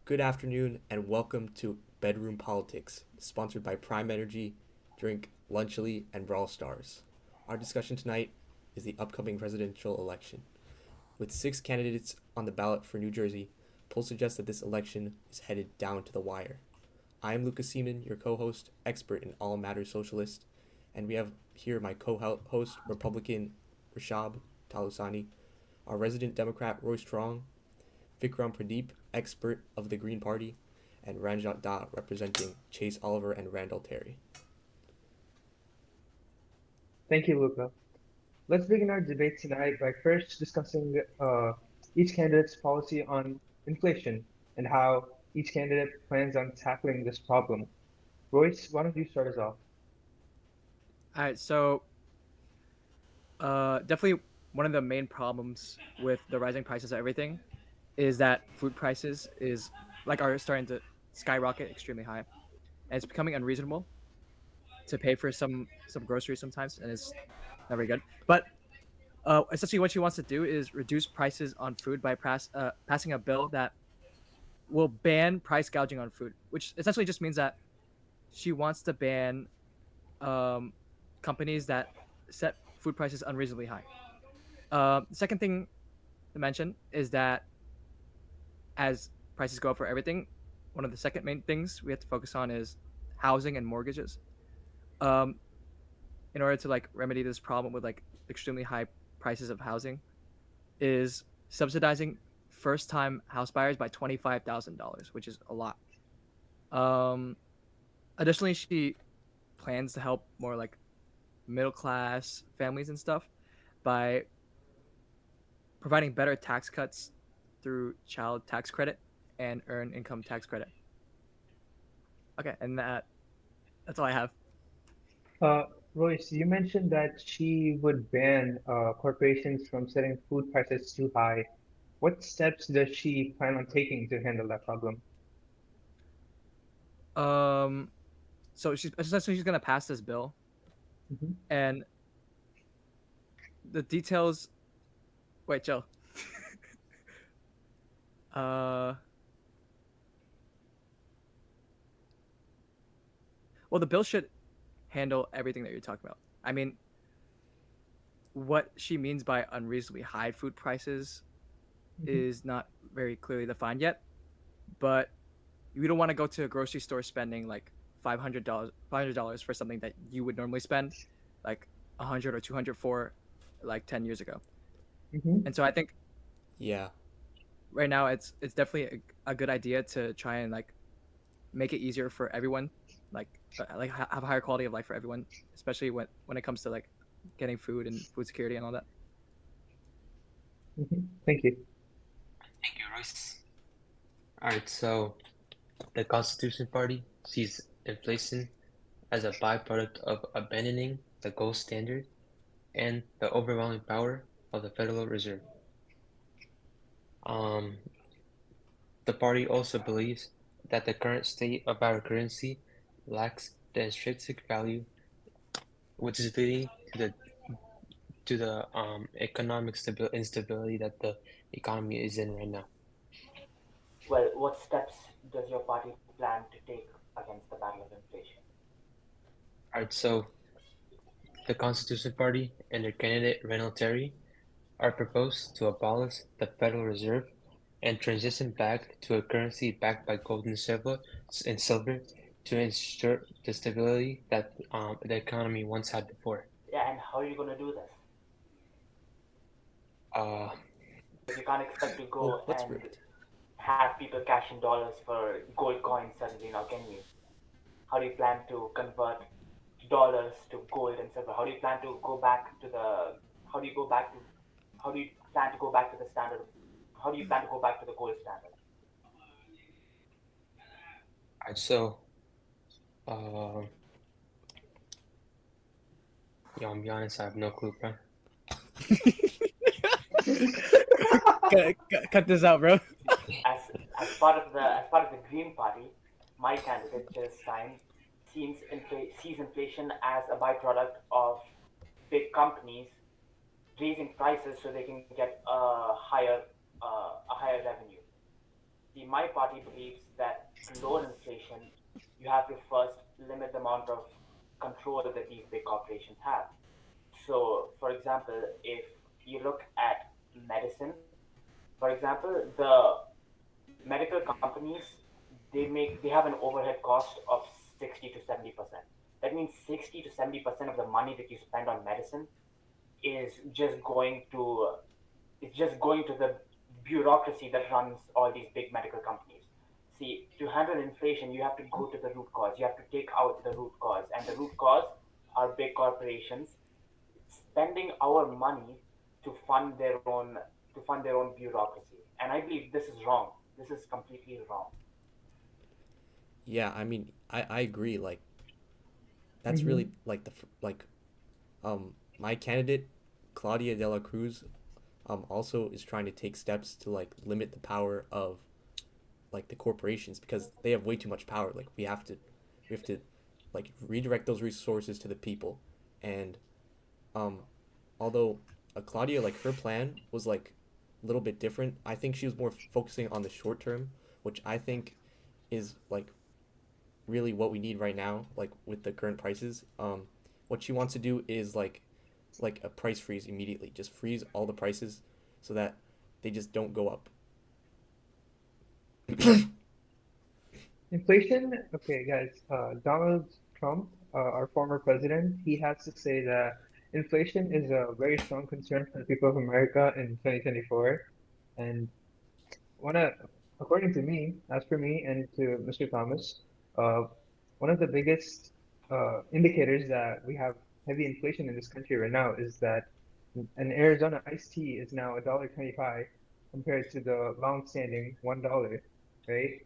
Good afternoon and welcome to Bedroom Politics, sponsored by Prime Energy, Drink, Lunchily, and Brawl Stars. Our discussion tonight is the upcoming presidential election. With six candidates on the ballot for New Jersey, polls suggest that this election is headed down to the wire. I am Luca Seaman, your co host, expert in all matters socialist, and we have here my co host, Republican Rishab Talusani, our resident Democrat, Royce Strong, Vikram Pradeep, expert of the Green Party, and Ranjot representing Chase Oliver and Randall Terry. Thank you, Luca. Let's begin our debate tonight by first discussing each candidate's policy on inflation and how each candidate plans on tackling this problem. Royce, why don't you start us off? All right, so definitely one of the main problems with the rising prices of everything is that food prices are starting to skyrocket extremely high, and it's becoming unreasonable to pay for some groceries sometimes, and it's not very good. But essentially, what she wants to do is reduce prices on food by passing a bill that will ban price gouging on food, which essentially just means that she wants to ban um, companies that set food prices unreasonably high. The second thing to mention is that as prices go up for everything, one of the second main things we have to focus on is housing and mortgages. Um, in order to like remedy this problem with like extremely high prices of housing, is subsidizing first-time house buyers by $25,000, which is a lot. Um, Additionally, she plans to help more like middle class families and stuff by providing better tax cuts through child tax credit and earned income tax credit. Okay, and that's all I have. Uh, Royce, you mentioned that she would ban corporations from setting food prices too high. What steps does she plan on taking to handle that problem? Um, so she's gonna pass this bill, Mhm. and the details. Wait, Joe. uh, well, the bill should handle everything that you're talking about. I mean, what she means by unreasonably high food prices Mhm. is not very clearly defined yet, but you don't want to go to a grocery store spending like $500 for something that you would normally spend like 100 or 200 for like 10 years ago. Mhm. And so I think Yeah, right now it's definitely a good idea to try and like make it easier for everyone, have a higher quality of life for everyone, especially when it comes to like getting food and food security and all that. Mhm. Thank you. Thank you, Royce. All right, so the Constitution Party sees inflation as a byproduct of abandoning the gold standard and the overwhelming power of the Federal Reserve. Um, the party also believes that the current state of our currency lacks the intrinsic value, which is leading to the economic instability that the economy is in right now. Well, what steps does your party plan to take against the battle of inflation? All right, so the Constitution Party and their candidate Randall Terry are proposed to abolish the Federal Reserve and transition back to a currency backed by gold and silver to ensure the stability that the economy once had before. Yeah, and how are you going to do this? Uh, Because you can't expect to well, go let's and rift. have people cash in dollars for gold coins suddenly now, can you? How do you plan to convert dollars to gold and silver? How do you plan to go back to the? How do you go back to? How do you plan to go back to the standard? How do you plan to go back to the gold standard? alright, so uh, yeah, I'll be honest, I have no clue, bro. Cut this out, bro. as as part of the Green Party, my candidate Jill Stein sees inflation as a byproduct of big companies raising prices so they can get a higher revenue. my party believes that to lower inflation, you have to first limit the amount of control that these big corporations have. So, for example, if you look at medicine, for example, the medical companies, they have an overhead cost of 60 to 70%. That means 60 to 70% of the money that you spend on medicine is just going to it's just going to the bureaucracy that runs all these big medical companies. See, to handle inflation, you have to go to the root cause. You have to take out the root cause, and the root cause are big corporations spending our money to fund their own bureaucracy. And I believe this is wrong. This is completely wrong. Yeah, I mean, I agree. Like that's Mm-hmm. really like my candidate Claudia de la Cruz also is trying to take steps to like limit the power of like the corporations because they have way too much power. Like we have to like redirect those resources to the people. And um although Claudia, like her plan was like a little bit different. I think she was more focusing on the short term, which I think is like really what we need right now, like with the current prices. What she wants to do is like a price freeze immediately. Just freeze all the prices so that they just don't go up. Yeah. Inflation, okay, guys. Donald Trump, our former president, he has to say that inflation is a very strong concern for the people of America in 2024. And wanna, according to me, as for me and to Mr. Thomas, uh, one of the biggest indicators that we have heavy inflation in this country right now is that an Arizona iced tea is now $1.25 compared to the long-standing $1, right?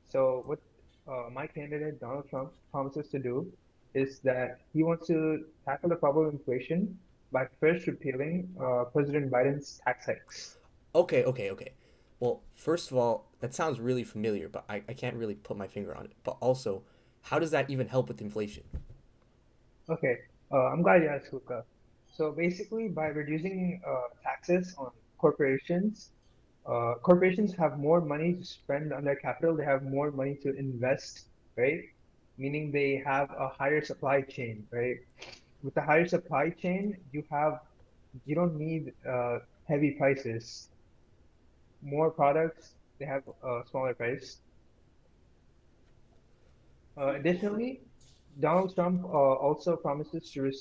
So what my candidate Donald Trump promises to do is that he wants to tackle the problem of inflation by first repealing President Biden's tax hikes. Okay. Well, first of all, that sounds really familiar, but I can't really put my finger on it. But also, how does that even help with inflation? Okay, I'm glad you asked, Luca. So basically, by reducing taxes on corporations, corporations have more money to spend on their capital. They have more money to invest, right? Meaning they have a higher supply chain, right? With the higher supply chain, you don't need heavy prices. More products, they have a smaller price. See, this is Additionally, Donald Trump also promises to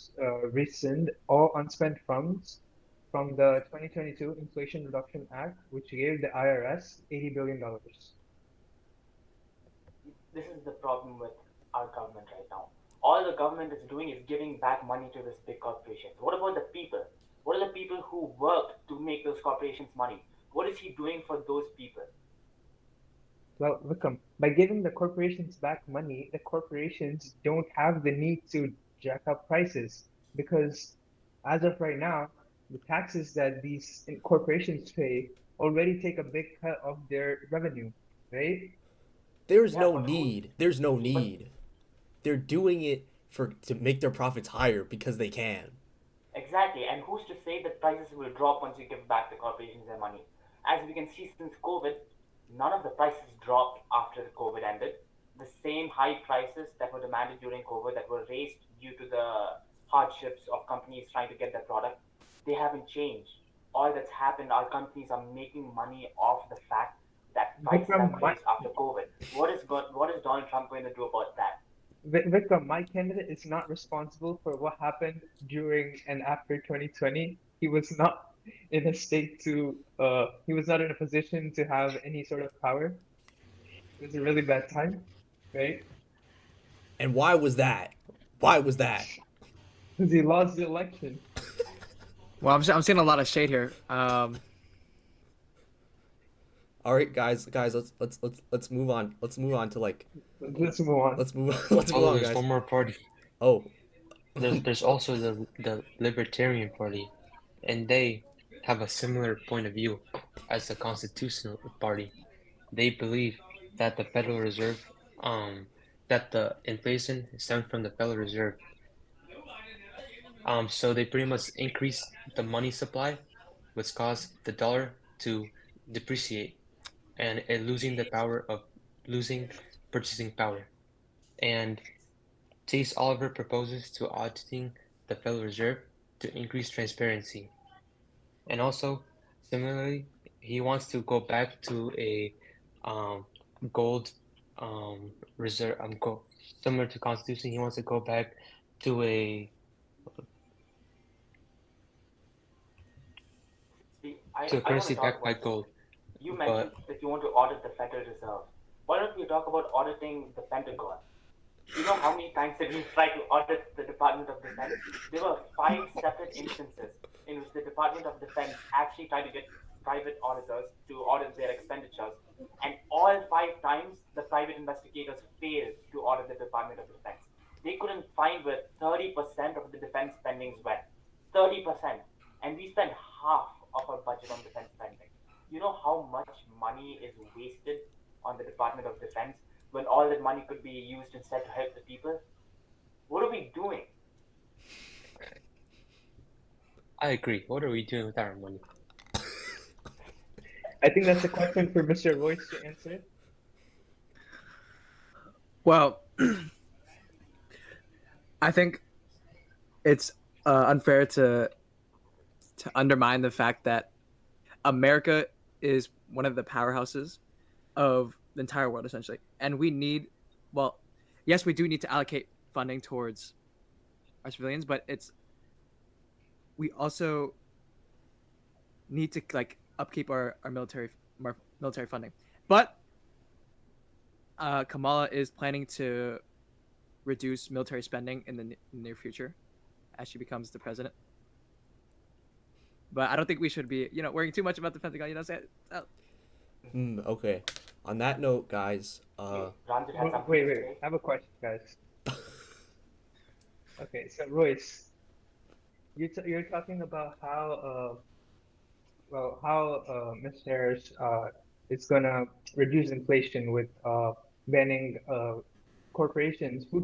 rescind all unspent funds from the 2022 Inflation Reduction Act, which gave the IRS $80 billion. this is the problem with our government right now. All the government is doing is giving back money to these big corporations. What about the people? What are the people who worked to make those corporations money? What is he doing for those people? Well, Vikram, by giving the corporations back money, the corporations don't have the need to jack up prices because as of right now, the taxes that these corporations pay already take a big cut of their revenue, right? There's Yeah, no but who? need. There's no See, but need. They're doing it for to make their profits higher because they can. exactly. And who's to say that prices will drop once you give back the corporations their money? As we can see since COVID, none of the prices dropped after the COVID ended. The same high prices that were demanded during COVID that were raised due to the hardships of companies trying to get their product, they haven't changed. All that's happened, our companies are making money off the fact that prices have Vikram, my, raised after COVID. What is Donald Trump going to do about that? Vikram, my candidate is not responsible for what happened during and after 2020. He was not in a state to, he was not in a position to have any sort of power. It was a really bad time, right? And why was that? Why was that? Because he lost the election. Well, I'm seeing a lot of shade here. All right, guys, let's move on. Let's move on to like Let's move on. let's move let's move Although on, there's guys. one more party. Oh, There's also the Libertarian Party, and they have a similar point of view as the Constitutional Party. They believe that the Federal Reserve, that the inflation stems from the Federal Reserve. So they pretty much increase the money supply, which caused the dollar to depreciate. and losing purchasing power. And Chase Oliver proposes to auditing the Federal Reserve to increase transparency. And also, similarly, he wants to go back to a um, gold reserve. Similar to Constitution, he wants to go back to See, a I want to currency talk backed by about this. gold. You mentioned But that you want to audit the Federal Reserve. Why don't we talk about auditing the Pentagon? You know how many times did we try to audit the Department of Defense? There were 5 separate instances in which the Department of Defense actually tried to get private auditors to audit their expenditures, and all 5 times the private investigators failed to audit the Department of Defense. They couldn't find where 30% of the defense spendings went. 30%. And we spend half of our budget on defense spending. You know how much money is wasted on the Department of Defense when all that money could be used instead to help the people? What are we doing? I agree. What are we doing with our money? I think that's a question for Mr. Royce to answer. Well, I think it's unfair to undermine the fact that America is one of the powerhouses of the entire world, essentially, and we need, well, yes, we do need to allocate funding towards our civilians, but we also need to like upkeep our military funding. But Kamala is planning to reduce military spending in the near future as she becomes the president. But I don't think we should be, worrying too much about the Pentagon. Okay. On that note, guys, Ranjit had something Wait, to wait. say. I have a question, guys. Okay, so Royce, you're talking about how Ms. Harris is gonna reduce inflation with banning food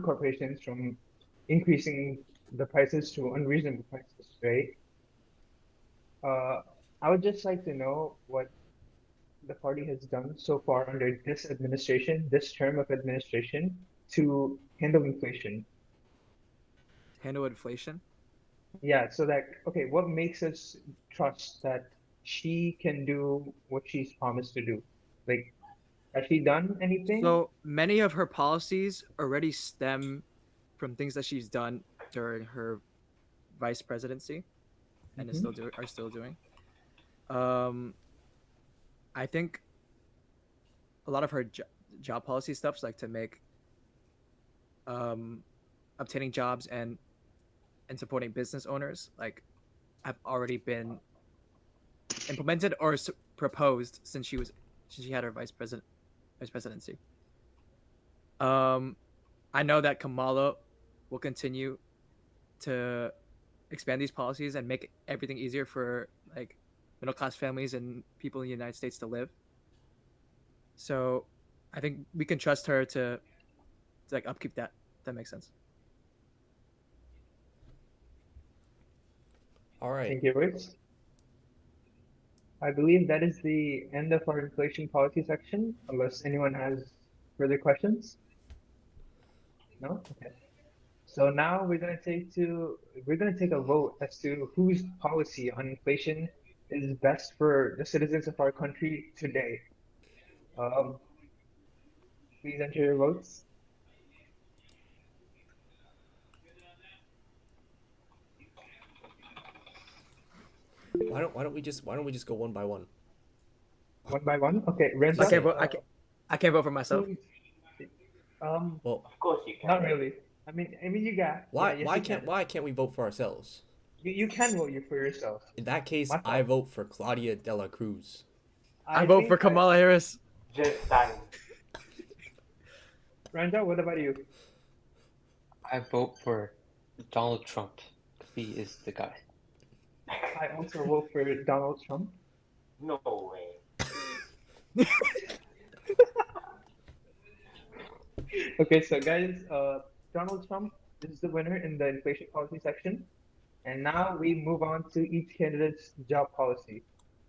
corporations from increasing the prices to unreasonable prices, right? Uh, I would just like to know what the party has done so far under this administration, this term of administration, to handle inflation. Handle inflation. Yeah, so that, okay, what makes us trust that she can do what she's promised to do? Like, has she done anything? So many of her policies already stem from things that she's done during her vice presidency and Hmm. are still doing. Um, I think a lot of her job policy stuffs like to make um, obtaining jobs and supporting business owners like have already been implemented or proposed since she had her vice presidency. Um, I know that Kamala will continue to expand these policies and make everything easier for like middle class families and people in the United States to live. So I think we can trust her to like upkeep that. If that makes sense. all right. Thank you, Royce. I believe that is the end of our inflation policy section, unless anyone has further questions. No? Okay. So now we're gonna take a vote as to whose policy on inflation is best for the citizens of our country today. Um, please enter your votes. Why don't we just go one by one? One by one. Okay, I Just Renzo. can't say vote. I can't vote for myself. Who- well, Of course you can. not really. I mean, you got. Yeah, yes, you can. why can't we vote for ourselves? You can vote for yourself. In that case, My I fault. vote for Claudia de la Cruz. I vote for think I, Kamala Harris. Just time. Renzo, what about you? I vote for Donald Trump. He is the guy. I also vote for Donald Trump. No way. Okay, so guys, Donald Trump is the winner in the inflation policy section. And now we move on to each candidate's job policy.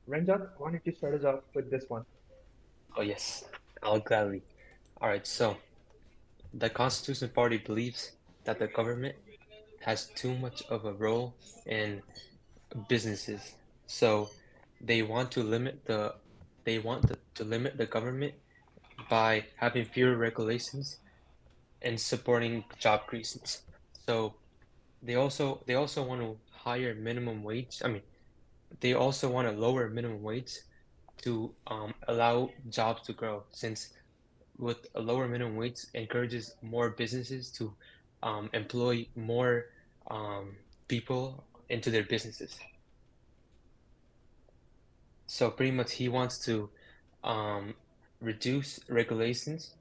Ranjot, why don't you start us off with this one? Oh yes, I'll gladly. All right, so the Constitution Party believes that the government has too much of a role in businesses. So they want to limit the to limit the government by having fewer regulations and supporting job creations. So they also want to higher minimum wage. I mean, they also want to lower minimum wage to allow jobs to grow, since with a lower minimum wage encourages more businesses to employ more um, people into their businesses. So pretty much he wants to um, reduce regulations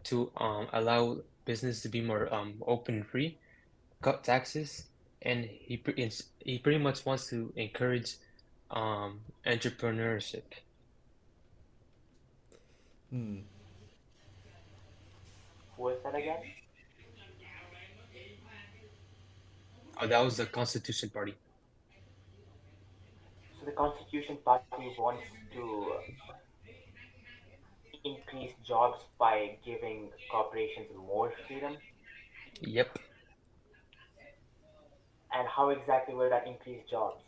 to allow business to be more open and free, cut taxes, and he pretty much wants to encourage entrepreneurship. Hmm. Who is that again? Oh, that was the Constitution Party. So the Constitution Party wants to increase jobs by giving corporations more freedom. Yep. And how exactly will that increase jobs?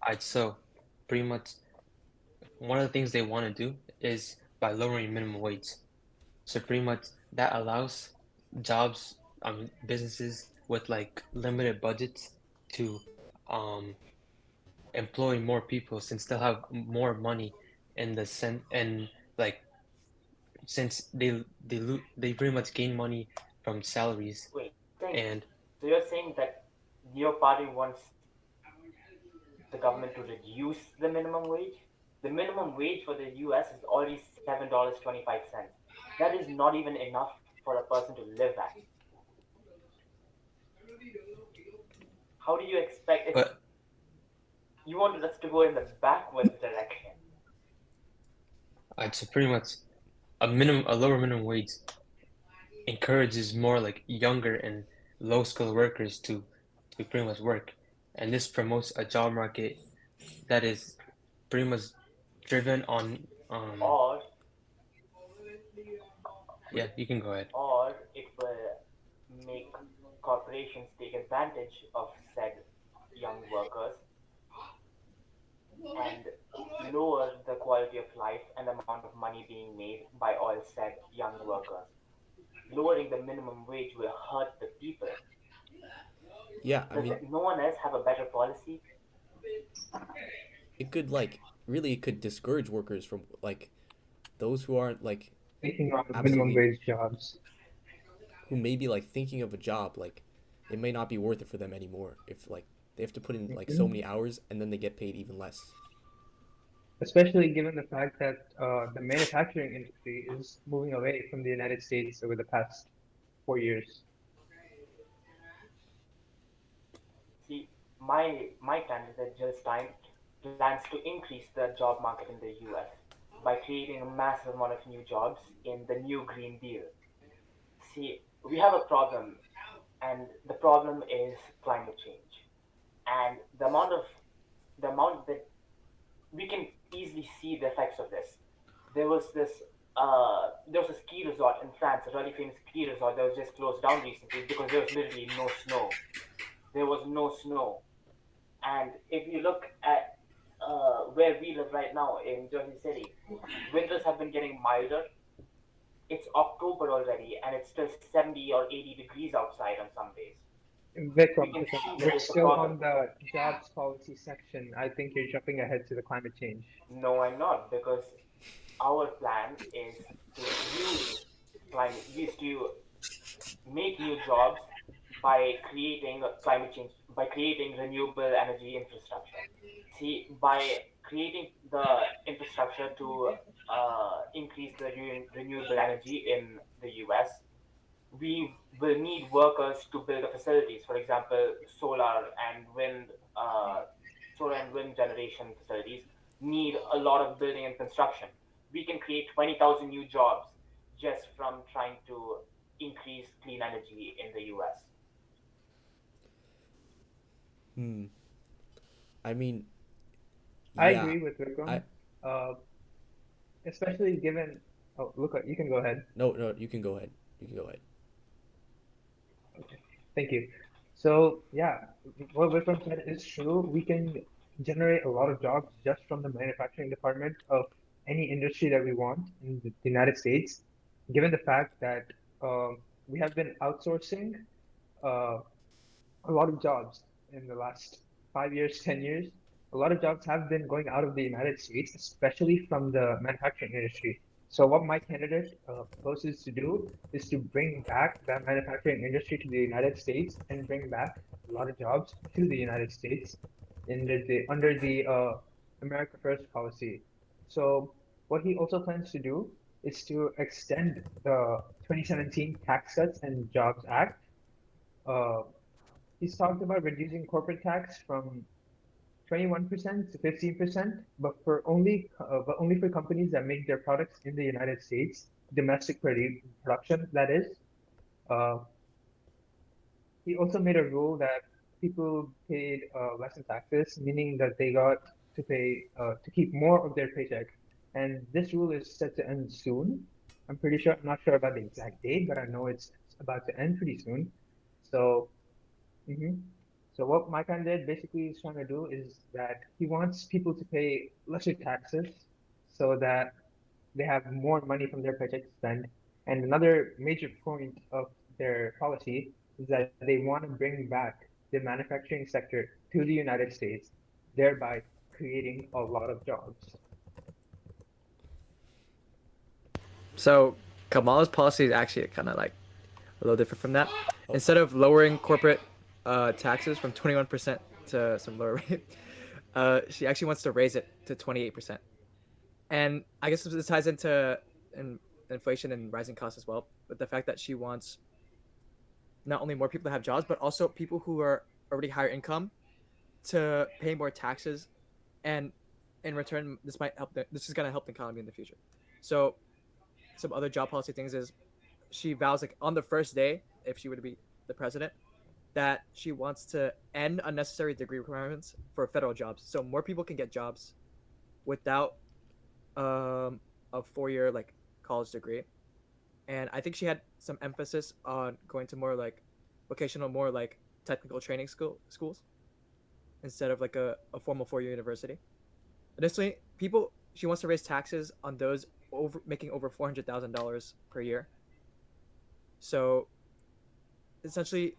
Alright, so pretty much one of the things they want to do is by lowering minimum wage. So pretty much that allows jobs, businesses with like limited budgets to um, employ more people, since they'll have more money in the sense, and like since they pretty much gain money from salaries. Wait, think. And So you're saying that your party wants the government to reduce the minimum wage? The minimum wage for the US is already $7.25. That is not even enough for a person to live at. How do you expect it's but you wanted us to go in the backwards direction? so pretty much a lower minimum wage encourages more like younger and low skilled workers to pretty much work, and this promotes a job market that is pretty much driven on Or yeah, you can go ahead. or it will make corporations take advantage of said young workers and lower the quality of life and the amount of money being made by all said young workers. Lowering the minimum wage will hurt the people. Yeah, I Does mean, no one else have a better policy? it could like really it could discourage workers from like those who aren't like Taking on minimum absolutely wage jobs. who may be like thinking of a job like it may not be worth it for them anymore if like they have to put in like so Mhm. many hours and then they get paid even less. Especially given the fact that the manufacturing industry is moving away from the United States over the past 4 years. See, my candidate Jill Stein plans to increase the job market in the US by creating a massive amount of new jobs in the new Green Deal. See, we have a problem, and the problem is climate change. And the amount that we can easily see the effects of this. There was a ski resort in France, a really famous ski resort that was just closed down recently because there was literally no snow. There was no snow. And if you look at where we live right now in Jersey City, winters have been getting milder. It's October already, and it's still 70 or 80 degrees outside on some days. We can Vikram, see that we're there's a still problem. on the jobs policy section. I think you're jumping ahead to the climate change. No, I'm not, because our plan is to is to make new jobs by creating climate change, by creating renewable energy infrastructure. See, by creating the infrastructure to increase the renewable energy in the US, we will need workers to build the facilities. For example, uh, solar and wind generation facilities need a lot of building and construction. We can create 20,000 new jobs just from trying to increase clean energy in the US. Hmm. I mean, I yeah. agree with I Vikram. Uh, especially given. Oh, Luca, you can go ahead. No, no, you can go ahead. You can go ahead. Okay, thank you. So yeah, what Vikram said is true. We can generate a lot of jobs just from the manufacturing department of any industry that we want in the United States, given the fact that we have been outsourcing uh, a lot of jobs in the last 5 years, 10 years. A lot of jobs have been going out of the United States, especially from the manufacturing industry. So, what my candidate proposes to do is to bring back that manufacturing industry to the United States and bring back a lot of jobs to the United States under the America First policy. So, what he also plans to do is to extend the 2017 Tax Cuts and Jobs Act. Uh, He's talked about reducing corporate tax from 21% to 15%, but only for companies that make their products in the United States, domestic production, that is. Uh, he also made a rule that people paid less in taxes, meaning that they got to keep more of their paycheck. And this rule is set to end soon. I'm pretty sure. I'm not sure about the exact date, but I know it's about to end pretty soon. So hmm So what my candidate basically is trying to do is that he wants people to pay lesser taxes so that they have more money from their paycheck to spend. And another major point of their policy is that they want to bring back the manufacturing sector to the United States, thereby creating a lot of jobs. So Kamala's policy is actually kind of like a little different from that. Oh, Instead of lowering corporate taxes from 21% to some lower rate, she actually wants to raise it to 28%. And I guess this ties into in, inflation and rising costs as well. But the fact that she wants not only more people to have jobs, but also people who are already higher income to pay more taxes, and in return, this might help. This is gonna help the economy in the future. So some other job policy things is she vows like on the first day, if she were to be the president, that she wants to end unnecessary degree requirements for federal jobs, so more people can get jobs without a 4 year like college degree. And I think she had some emphasis on going to more like vocational, more like technical training schools instead of like a formal 4 year university. Additionally, people she wants to raise taxes on those over making over $400,000 per year. So essentially,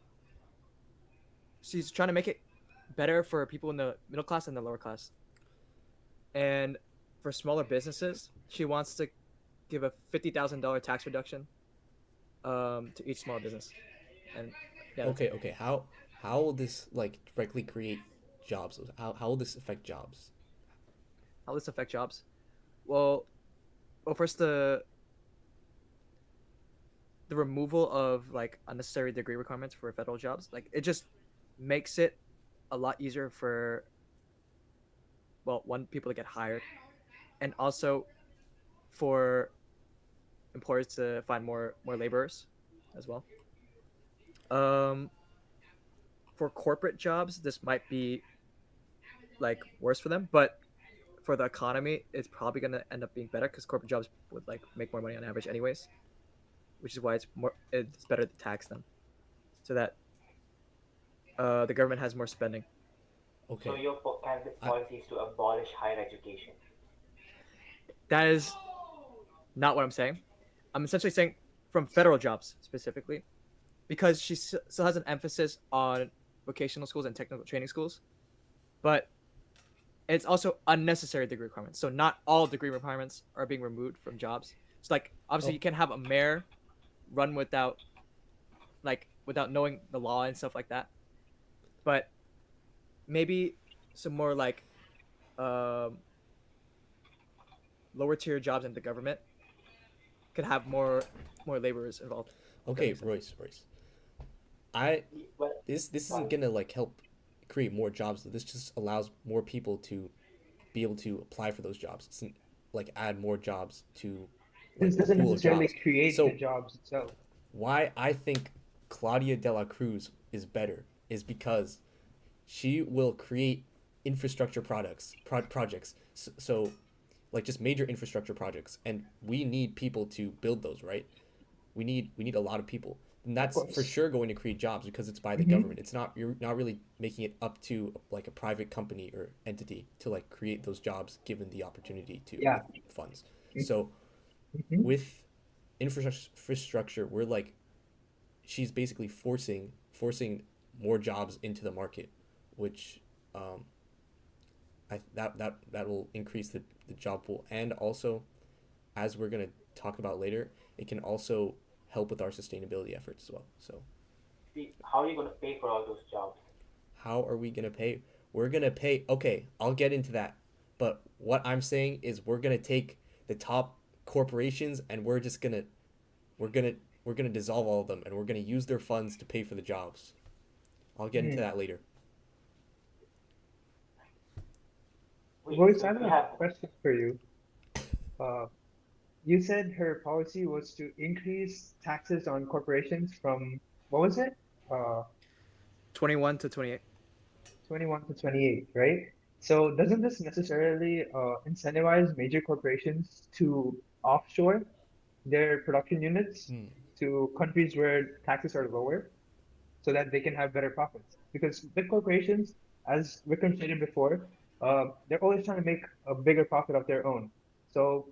she's trying to make it better for people in the middle class and the lower class. And for smaller businesses, she wants to give a $50,000 tax reduction to each small business. And yeah, that's okay, it. okay. How will this like directly create jobs? How will this affect jobs? How will this affect jobs? Well, first the removal of like unnecessary degree requirements for federal jobs, like it just makes it a lot easier for one people to get hired, and also for employers to find more laborers as well. Um, for corporate jobs, this might be like worse for them, but for the economy, it's probably gonna end up being better because corporate jobs would like make more money on average, anyways. Which is why it's better to tax them so that the government has more spending. So Okay, your candidate's I policy is to abolish higher education. That is not what I'm saying. I'm essentially saying from federal jobs specifically because she still has an emphasis on vocational schools and technical training schools, but it's also unnecessary degree requirements. So not all degree requirements are being removed from jobs. It's like obviously oh you can have a mayor run without knowing the law and stuff like that, but maybe some more like um, lower tier jobs in the government could have more laborers involved. If that okay, makes sense. Royce. I Well, this isn't sorry. gonna like help create more jobs. This just allows more people to be able to apply for those jobs. It's like add more jobs to This like the doesn't pool of necessarily jobs. create the So jobs itself. why I think Claudia de la Cruz is better is because she will create infrastructure projects. So like just major infrastructure projects, and we need people to build those, right? We need a lot of people, and Of that's for course. sure going to create jobs because it's by the Mm-hmm. government. It's not You're not really making it up to like a private company or entity to like create those jobs given the opportunity to Yeah. with funds. So Mm-hmm. with infrastructure, we're like she's basically forcing more jobs into the market, which um, that will increase the job pool, and also as we're gonna talk about later, it can also help with our sustainability efforts as well. So See, how are you going to pay for all those jobs? how are we gonna pay? We're gonna pay. Okay, I'll get into that. But what I'm saying is we're gonna take the top corporations and we're gonna we're gonna dissolve all of them and we're gonna use their funds to pay for the jobs. I'll get into Mm. that later. Wait, Royce, so I if have we a have question for you. Uh, you said her policy was to increase taxes on corporations from, what was it? Uh, 21 to 28. 21 to 28, right? So doesn't this necessarily incentivize major corporations to offshore their production units Hmm. to countries where taxes are lower so that they can have better profits? Because big corporations, as Vikram stated before, they're always trying to make a bigger profit of their own. So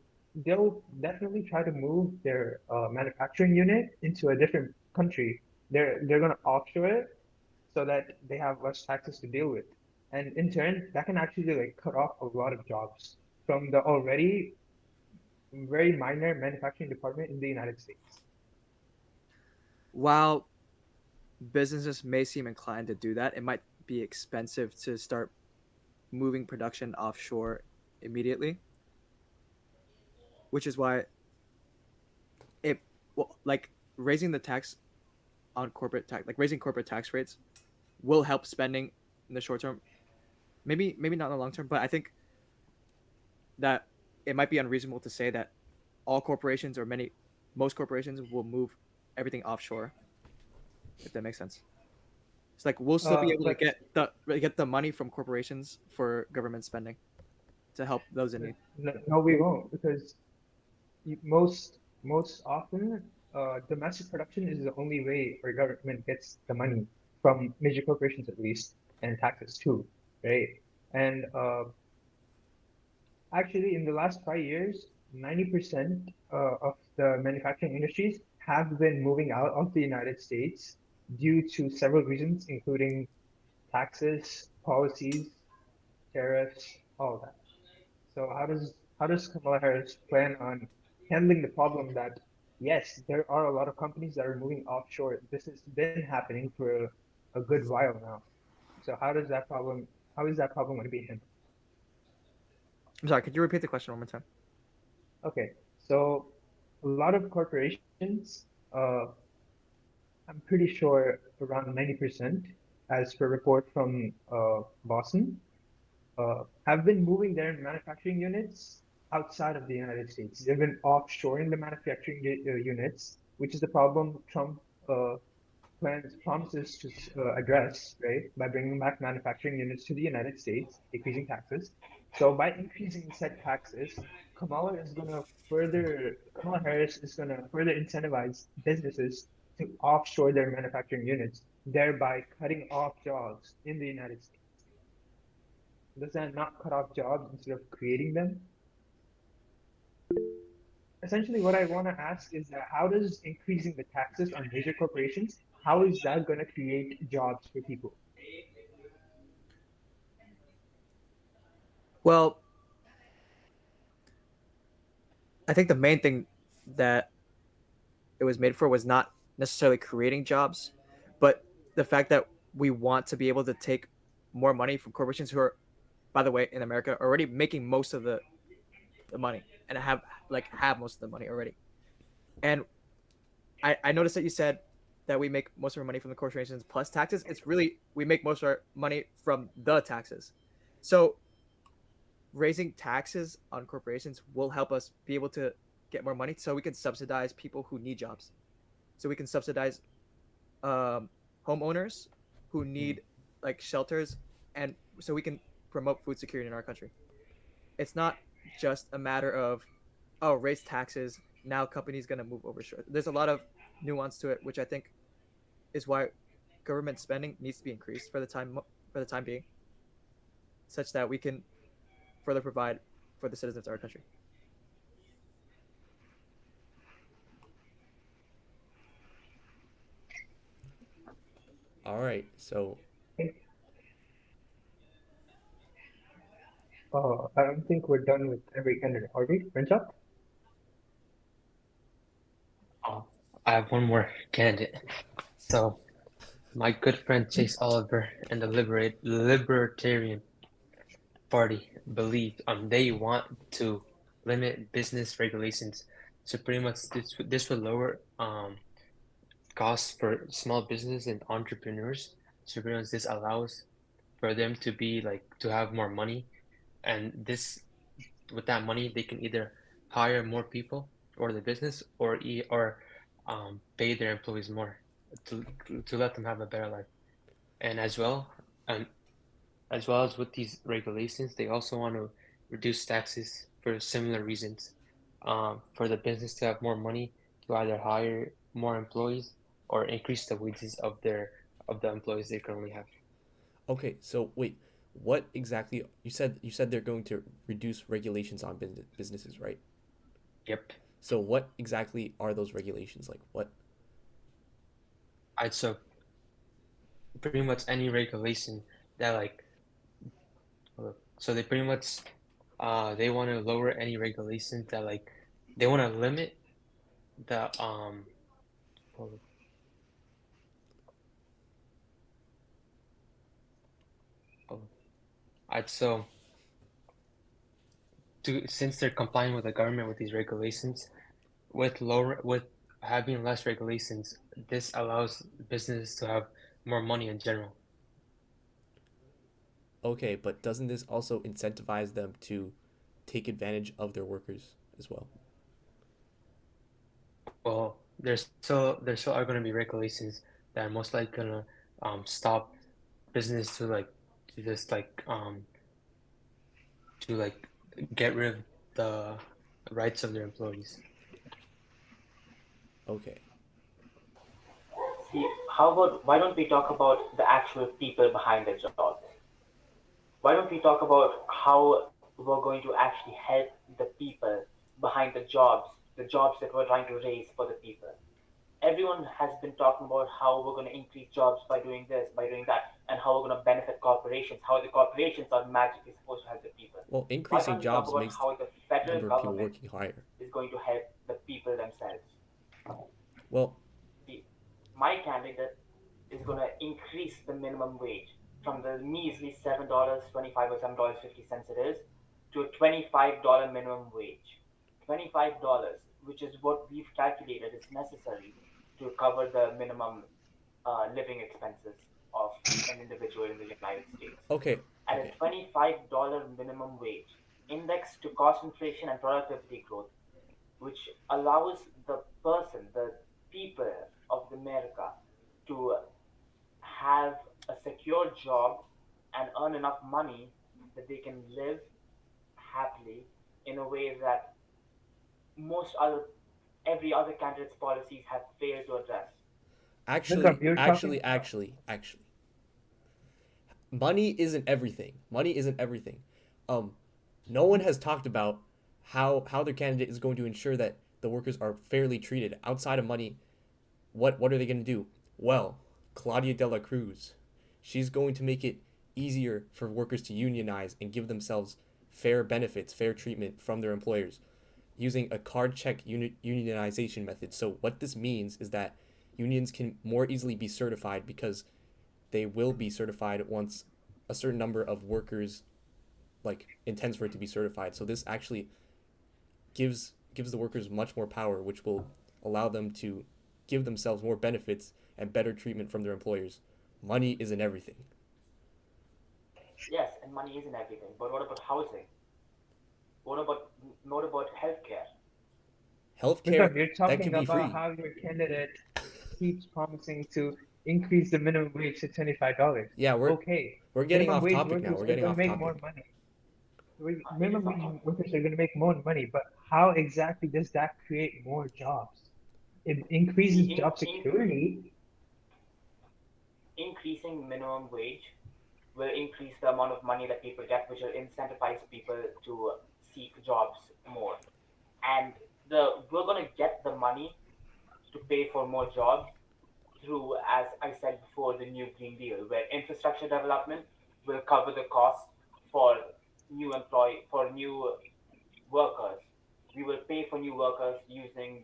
they'll definitely try to move their manufacturing unit into a different country. They're going to offshore it so that they have less taxes to deal with. And in turn, that can actually like cut off a lot of jobs from the already very minor manufacturing department in the United States. While businesses may seem inclined to do that, it might be expensive to start moving production offshore immediately, which is why it well, like raising the tax on corporate tax, like raising corporate tax rates, will help spending in the short term. Maybe not in the long term, but I think that it might be unreasonable to say that all corporations or most corporations will move everything offshore. If that makes sense, it's like we'll still be able to But get the money from corporations for government spending to help those in need. no, no, we won't because most often domestic production is the only way our government gets the money from major corporations at least and taxes too, right? And actually, in the last 5 years, 90% of the manufacturing industries have been moving out of the United States due to several reasons, including taxes, policies, tariffs, all of that. So how does Kamala Harris plan on handling the problem that yes, there are a lot of companies that are moving offshore. This has been happening for a good while now. So how is that problem going to be handled? I'm sorry. Could you repeat the question one more time? Okay, so a lot of corporations, I'm pretty sure around 90%, as per report from Boston, have been moving their manufacturing units outside of the United States. They've been offshoring the manufacturing units, which is the problem Trump uh, plans promises to address, right, by bringing back manufacturing units to the United States, decreasing taxes. So by increasing said taxes, Kamala Harris is gonna further incentivize businesses to offshore their manufacturing units, thereby cutting off jobs in the United States. Does that not cut off jobs instead of creating them? Essentially, what I want to ask is that how does increasing the taxes on major corporations, how is that going to create jobs for people? Well, I think the main thing that it was made for was not necessarily creating jobs, but the fact that we want to be able to take more money from corporations who are, by the way, in America, already making most of the money and have most of the money already. And I noticed that you said that we make most of our money from the corporations plus taxes. It's really we make most of our money from the taxes. So raising taxes on corporations will help us be able to get more money so we can subsidize people who need jobs. So we can subsidize um, homeowners who Hmm. need like shelters, and so we can promote food security in our country. It's not. just a matter of, oh, raise taxes, now companies going to move over short. There's a lot of nuance to it, which I think is why government spending needs to be increased for the time being, such that we can further provide for the citizens of our country. All right. So I don't think we're done with every candidate, are we, Ranjot? Oh, I have one more candidate. So, my good friend Chase Oliver and the Libertarian Party believe they want to limit business regulations. So pretty much this would lower costs for small business and entrepreneurs. So pretty much this allows for them to be like to have more money, and this with that money they can either hire more people or the business or pay their employees more to to let them have a better life. And and as well as with these regulations, they also want to reduce taxes for similar reasons. For the business to have more money to either hire more employees or increase the wages of the employees they currently have. okay. So wait, what exactly you said they're going to reduce regulations on businesses, right? Yep. So what exactly are those regulations? Like what? I'd so pretty much any regulation that like so they pretty much they want to lower any regulations that like they want to limit the I'd so to since they're complying with the government with these regulations, with having less regulations, this allows businesses to have more money in general. Okay, but doesn't this also incentivize them to take advantage of their workers as well? Well, there still are going to be regulations that are most likely gonna stop business to just to like get rid of the rights of their employees. Okay. See, how about why don't we talk about the actual people behind the jobs? Why don't we talk about how we're going to actually help the people behind the jobs that we're trying to raise for the people? Everyone has been talking about how we're going to increase jobs by doing this, by doing that, and how we're going to benefit corporations, how the corporations are magically supposed to help the people. Well, Why increasing can't we talk jobs about makes how the the federal number of people government working higher. is going to help the people themselves? Well, See, my candidate is going to increase the minimum wage from the measly $7.25 or $7.50 it is to a $25 minimum wage. $25, which is what we've calculated is necessary to cover the minimum living expenses of an individual in the United States. okay, At a okay. $25 minimum wage, indexed to cost inflation and productivity growth, which allows the people of America to have a secure job and earn enough money that they can live happily in a way that most other every other candidate's policies have failed to address. Vikram, Actually, you're talking actually, actually, actually. Money isn't everything. Money isn't everything. Um, no one has talked about how their candidate is going to ensure that the workers are fairly treated outside of money. What are they going to do? Well, Claudia de la Cruz, she's going to make it easier for workers to unionize and give themselves fair benefits, fair treatment from their employers using a card check unionization method. So what this means is that unions can more easily be certified because they will be certified once a certain number of workers like intends for it to be certified. So this actually gives the workers much more power, which will allow them to give themselves more benefits and better treatment from their employers. Money isn't everything. Yes, and money isn't everything, but what about housing? What about healthcare? Healthcare Vikram, you're that can talking be about free. how your candidate keeps promising to increase the minimum wage to $25. Yeah, we're Okay, we're getting minimum off wage topic now. workers We're are getting going to off make more topic. money. minimum wage workers are going to make more money, but how exactly does that create more jobs? It increases See, job security. increasing minimum wage will increase the amount of money that people get, which will incentivize people to seek jobs more. And we're gonna get the money to pay for more jobs through, as I said before, the new Green Deal, where infrastructure development will cover the cost for for new workers. We will pay for new workers using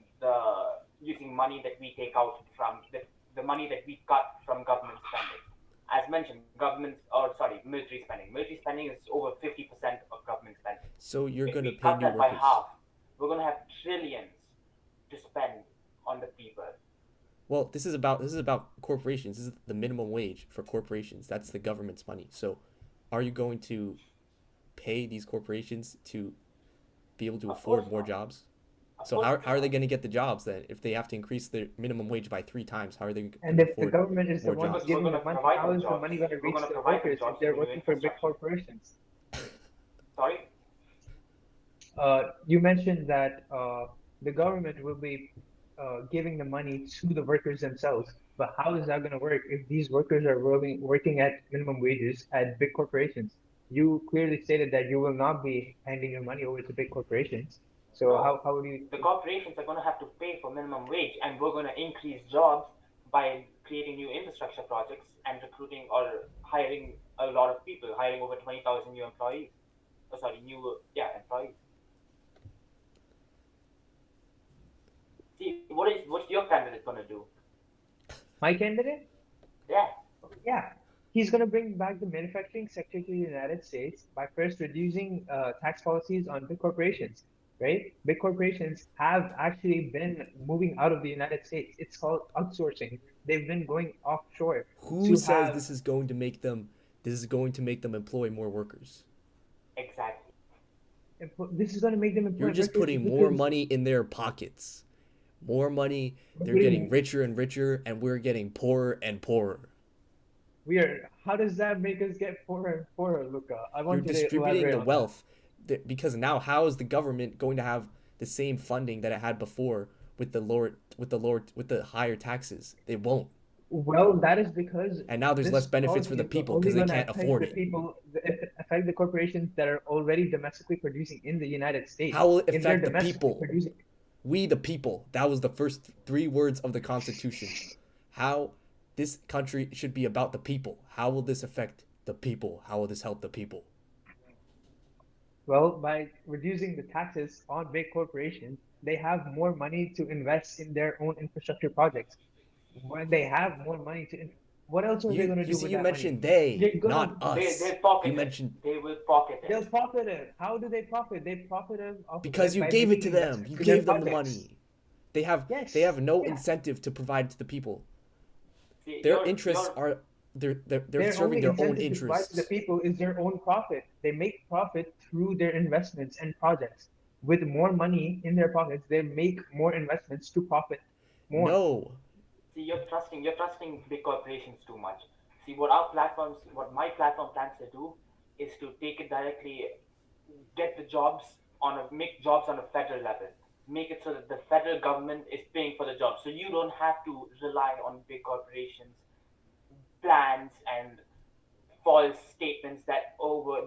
money that we take out from the money that we cut from government spending. As mentioned, military spending. Military spending is over 50% of government spending. So you're If gonna we pay cut new that by workers. half, we're gonna have trillions to spend on the people. Well, this is about corporations. This is the minimum wage for corporations. That's the government's money. So, are you going to pay these corporations to be able to Of course afford more not. jobs? Of So course how are they not. going to get the jobs then if they have to increase their minimum wage by three times? How are they going And to if the afford government is the more ones Because jobs? we're giving going the to money, provide how them is the jobs. money going to We're reach going to the provide them workers if jobs they're through new working for big infrastructure. corporations? Sorry. You mentioned that the government will be giving the money to the workers themselves, but how is that going to work if these workers are working at minimum wages at big corporations? You clearly stated that you will not be handing your money over to big corporations. So No, how do you? the corporations are going to have to pay for minimum wage, and we're going to increase jobs by creating new infrastructure projects and recruiting or hiring a lot of people, hiring over 20,000 new employees. Oh, sorry, employees. See, what's your candidate going to do? My candidate? Yeah, Yeah, he's going to bring back the manufacturing sector to the United States by first reducing tax policies on big corporations, right? Big corporations have actually been moving out of the United States. It's called outsourcing. They've been going offshore Who to says have, this is going to make them employ more workers? exactly. this is going to make them You're employ just workers putting more because money in their pockets. More money, we're they're getting putting, richer and richer and we're getting poorer and poorer. how does that make us get poorer and poorer, Luca? I You're want you to distributing elaborate the on that. wealth because now how is the government going to have the same funding that it had before with the higher taxes? They won't. Well, that is because And now there's less this benefits for policy the is people because only they going to can't affect afford the it. people, affect the corporations that are already domestically producing in the United States. How will it If they're affect the domestically people? producing, We the people. That was the first three words of the Constitution. How this country should be about the people. How will this affect the people? How will this help the people? well, by reducing the taxes on big corporations, they have more money to invest in their own infrastructure projects. When they have more money what else are they You going to you do see with you that money? mentioned they, They're not gonna, us. They'll You pocket it. mentioned They will pocket it. they'll profit it. How do they profit? They profit off of because it you by gave it making to them. You investments in their gave them the projects. money. They have Yes, no yeah. incentive to provide to the people. See, Their interests you're are they're Their serving only their own incentive to provide to the interests. people is their own profit. They make profit through their investments and projects. With more money in their pockets, they make more investments to profit more. No. See, you're trusting big corporations too much. See, what my platform plans to do is to take it directly, get the jobs make jobs on a federal level, make it so that the federal government is paying for the jobs, so you don't have to rely on big corporations' plans and false statements that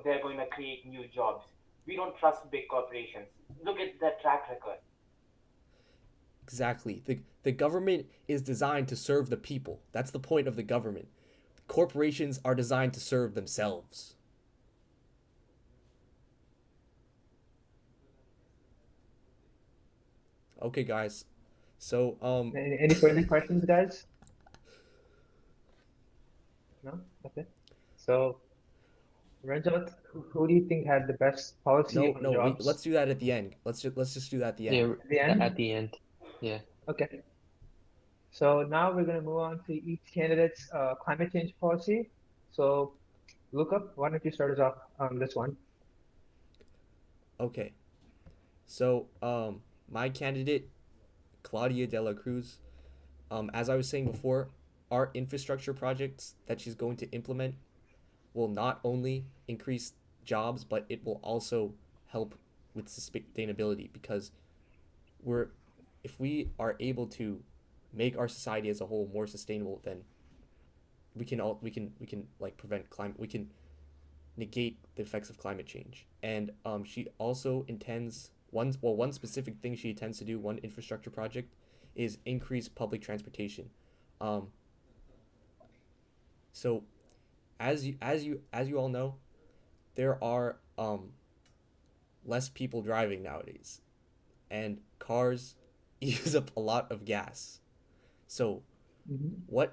they're going to create new jobs. We don't trust big corporations. Look at their track record. Exactly. The government is designed to serve the people. That's the point of the government. Corporations are designed to serve themselves. Okay, guys. So, Any further questions, guys? No? Okay. So, Ranjot, who do you think had the best policy no, on no, we let's jobs do that at the end. Let's just do that at the end. Yeah, at the at end? the end. Yeah. Okay. So now we're going to move on to each candidate's climate change policy. So, Luca, why don't you start us off on this one? Okay. So, my candidate Claudia de la Cruz, as I was saying before, our infrastructure projects that she's going to implement will not only increase jobs, but it will also help with sustainability because we're if we are able to make our society as a whole more sustainable, then we can like prevent climate. We can negate the effects of climate change. And she also intends one specific thing she intends to do, one infrastructure project, is increase public transportation. Um, so as you all know, there are less people driving nowadays, and cars use up a lot of gas. So Hmm.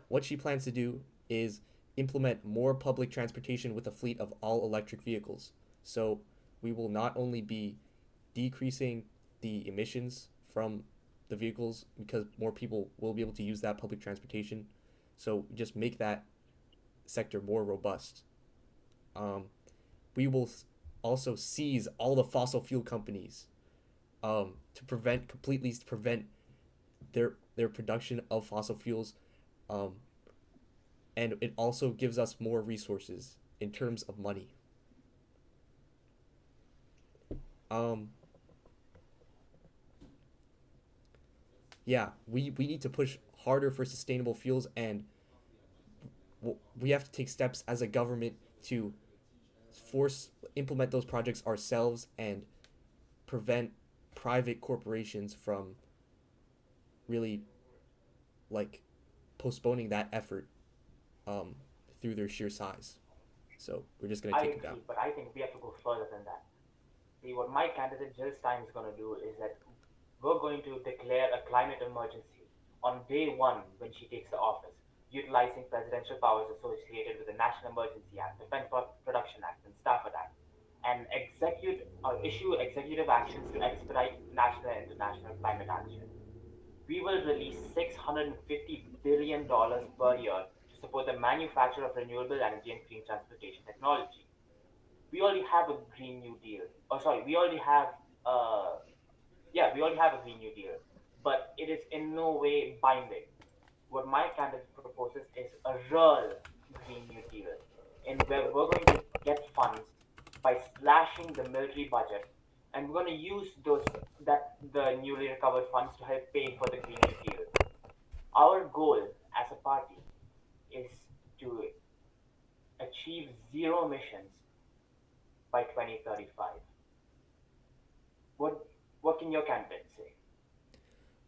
what she plans to do is implement more public transportation with a fleet of all electric vehicles. So we will not only be decreasing the emissions from the vehicles because more people will be able to use that public transportation. So just make that sector more robust. Um, we will also seize all the fossil fuel companies to prevent their production of fossil fuels, um, and it also gives us more resources in terms of money. Um, yeah, we need to push harder for sustainable fuels, and we have to take steps as a government to force implement those projects ourselves and prevent private corporations from really like postponing that effort um, through their sheer size. So we're just gonna I take them down. agree, but I think we have to go further than that. See, what my candidate Jill Stein is going to do is that we're going to declare a climate emergency on day one when she takes the office, utilizing presidential powers associated with the National Emergency Act, Defense Production Act, and Stafford Act, and execute or issue executive actions to expedite national and international climate action. We will release $650 billion per year to support the manufacture of renewable energy and clean transportation technology. We already have a Green New Deal. Oh, sorry, we already have uh, yeah, we already have a Green New Deal, but it is in no way binding. What my candidate proposes is a real Green New Deal, in where we're going to get funds by slashing the military budget, and we're going to use those that the newly recovered funds to help pay for the Green New Deal. Our goal as a party is to achieve zero emissions by 2035. What what can your candidate say?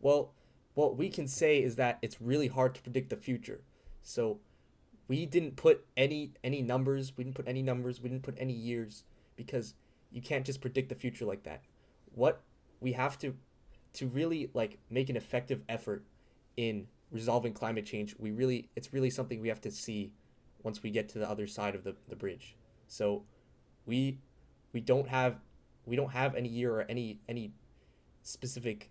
Well, what we can say is that it's really hard to predict the future. So we didn't put any numbers. We didn't put any numbers. We didn't put any years because you can't just predict the future like that. What we have to really like make an effective effort in resolving climate change, it's really something we have to see once we get to the other side of the bridge. So we we don't have we don't have any year or any specific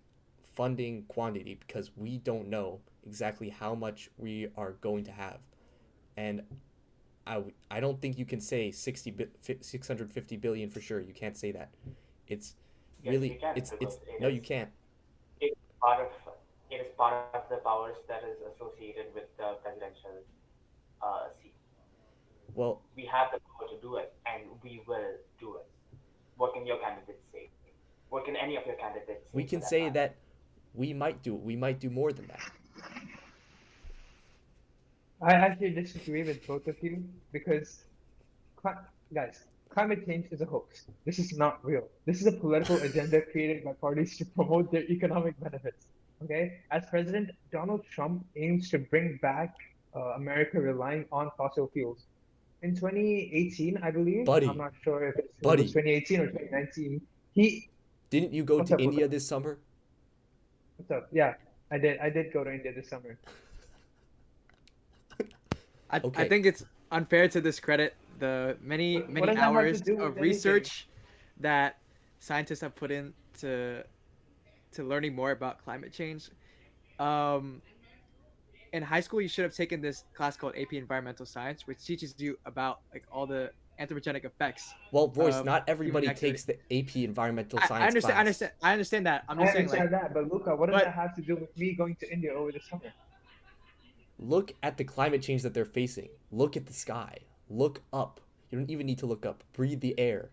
funding quantity because we don't know exactly how much we are going to have. And I don't think you can say 650 billion for sure. You can't say that. It's Yes, we really can because it's no, you can't. it is part of it is part of the powers that is associated with the presidential seat. Well, We have the power to do it, and we will do it. What can your candidates say? What can any of your candidates say for we that can matter? say that we might do more than that. I actually disagree with both of you because, guys, climate change is a hoax. This is not real. This is a political agenda created by parties to promote their economic benefits. Okay? As president, Donald Trump aims to bring back America relying on fossil fuels. In 2018, I believe, I'm Buddy, not sure if it was buddy, 2018 or 2019, he, didn't you go what's to up, Luca? India this summer? What's up? Yeah, I did go to India this summer. I Okay. think it's unfair to discredit the many What many does that have to hours do with of anything? research that scientists have put into to learning more about climate change. Um, in high school, you should have taken this class called AP Environmental Science, which teaches you about like all the anthropogenic effects Well, Royce, of not human everybody activity. takes the AP environmental I science understand, I class. understand, I understand that. I'm I just saying, like, understand that, but Luca, what does but that have to do with me going to India over the summer? Look at the climate change that they're facing. Look at the sky. Look up. You don't even need to look up. Breathe the air.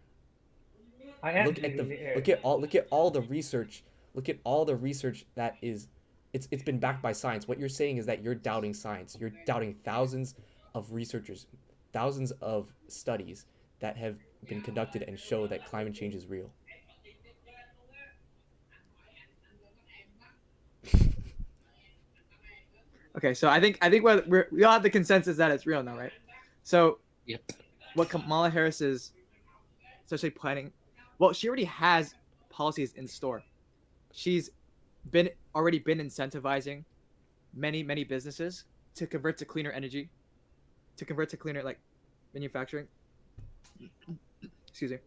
I am breathing the air. Look at all the research. Look at all the research that is it's been backed by science. What you're saying is that you're doubting science. You're doubting thousands of researchers, thousands of studies that have been conducted and show that climate change is real. Okay, so I think we all have the consensus that it's real now, right? So Yep. what Kamala Harris is essentially planning, well, she already has policies in store. She's been already been incentivizing many businesses to convert to cleaner energy, to convert to cleaner like manufacturing. Excuse me.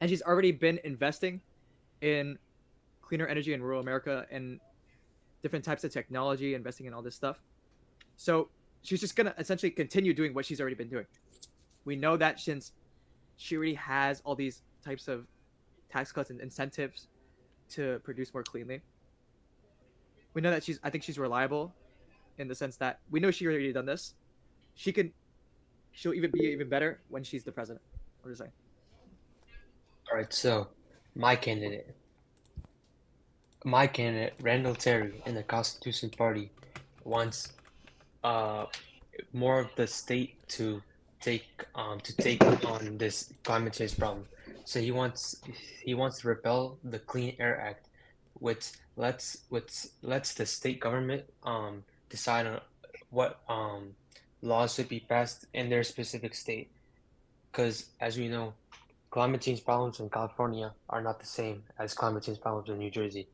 And she's already been investing in cleaner energy in rural America and different types of technology, investing in all this stuff. So she's just gonna essentially continue doing what she's already been doing. We know that since she already has all these types of tax cuts and incentives to produce more cleanly. We know that I think she's reliable in the sense that we know she already done this. She can, she'll even be even better when she's the president. I'm just saying. All right. So my candidate, my candidate, Randall Terry in the Constitution Party, wants uh more of the state to take on this climate change problem. So he wants to repeal the Clean Air Act, which lets the state government decide on what laws should be passed in their specific state. Because as we know, climate change problems in California are not the same as climate change problems in New Jersey.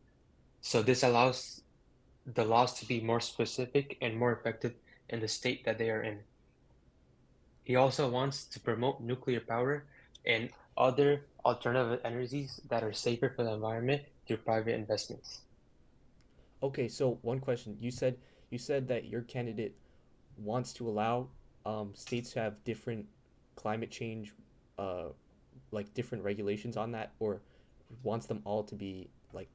So this allows the laws to be more specific and more effective in the state that they are in. He also wants to promote nuclear power and other alternative energies that are safer for the environment through private investments. Okay, so one question. You said that your candidate wants to allow states to have different climate change, uh, like different regulations on that, or wants them all to be like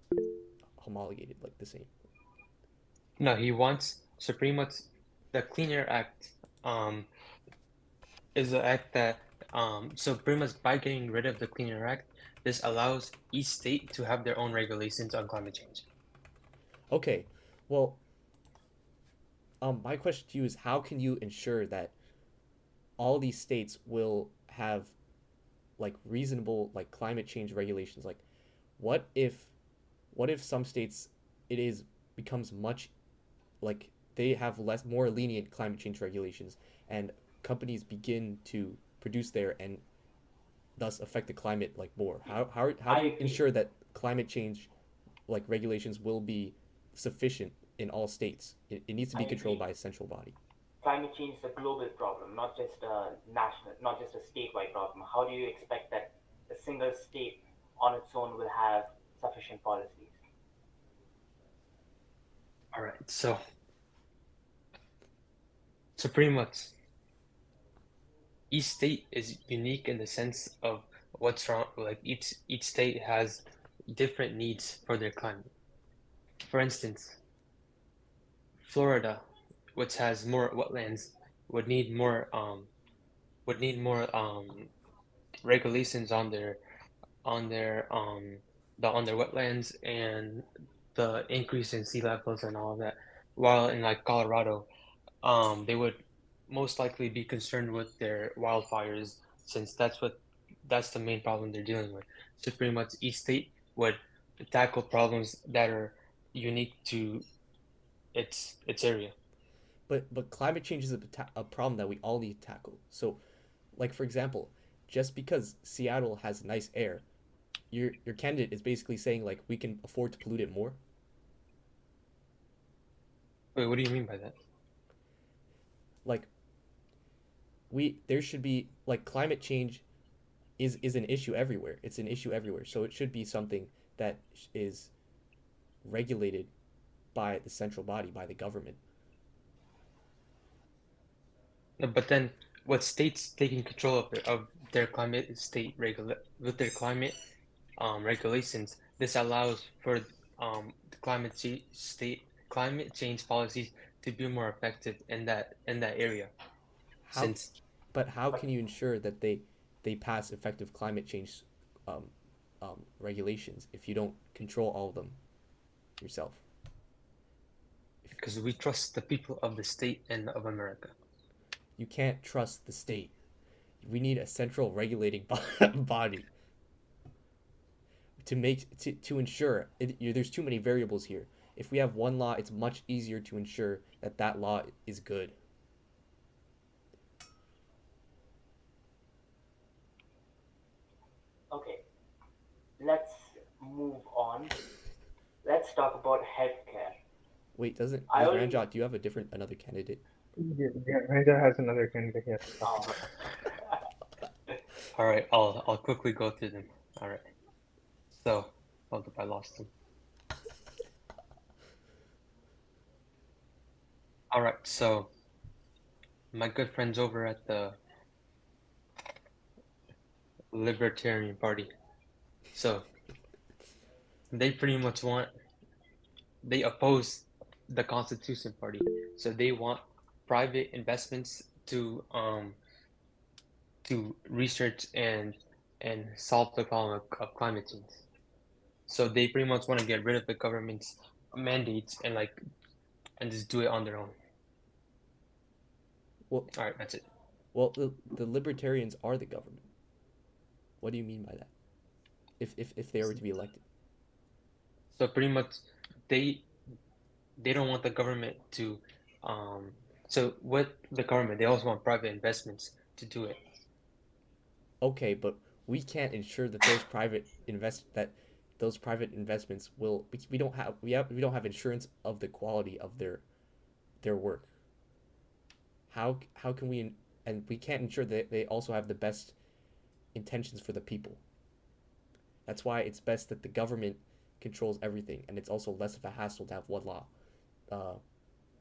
homologated, like the same. No, he wants so pretty much the Clean Air Act is an act that so pretty much by getting rid of the Clean Air Act, this allows each state to have their own regulations on climate change. Okay, well, my question to you is, how can you ensure that all these states will have like reasonable like climate change regulations? Like, what if, what if some states it is becomes much like they have less more lenient climate change regulations and companies begin to produce there and thus affect the climate like more. How I do you agree. ensure that climate change like regulations will be sufficient in all states? It needs to I be controlled agree. by a central body. Climate change is a global problem, not just a national, not just a statewide problem. How do you expect that a single state on its own will have sufficient policies? All right, so pretty much each state is unique in the sense of what's wrong. Like each state has different needs for their climate. For instance, Florida, which has more wetlands, would need more would need more regulations on their on their wetlands and the increase in sea levels and all of that. While in like Colorado, they would most likely be concerned with their wildfires since that's the main problem they're dealing with. So pretty much each state would tackle problems that are unique to its area. But climate change is a problem that we all need to tackle. So, like for example, just because Seattle has nice air, your candidate is basically saying like we can afford to pollute it more. Wait, what do you mean by that? Like we there should be like climate change is an issue everywhere. It's an issue everywhere. So it should be something that is regulated by the central body, by the government. No, but then what states taking control of their climate state regula with their climate regulations, this allows for the climate change policies to be more effective in that area. How Since But how But can you ensure that they pass effective climate change um, regulations if you don't control all of them yourself? Because we trust the people of the state and of America. You can't trust the state. We need a central regulating body to ensure there's too many variables here. If we have one law, it's much easier to ensure that that law is good. okay, let's move on. Let's talk about healthcare. Wait, doesn't I does already Ranjot? Do you have a different another candidate? Yeah, Ranger has another candidate he has to talk um, about. All right, I'll quickly go through them. All right. So, hold up, I lost them. All right, so my good friends over at the Libertarian Party. So they pretty much they oppose the Constitution Party. So they want private investments to research and solve the problem of climate change. So they pretty much want to get rid of the government's mandates and just do it on their own. Well, All right, that's it. well, the libertarians are the government. What do you mean by that? If they were to be elected? So pretty much they they don't want the government to um so with the government they also want private investments to do it. Okay, but we can't ensure that those private investments will. We don't have insurance of the quality of their work. How can we, and we can't ensure that they also have the best intentions for the people. That's why it's best that the government controls everything, and it's also less of a hassle to have one law. Uh,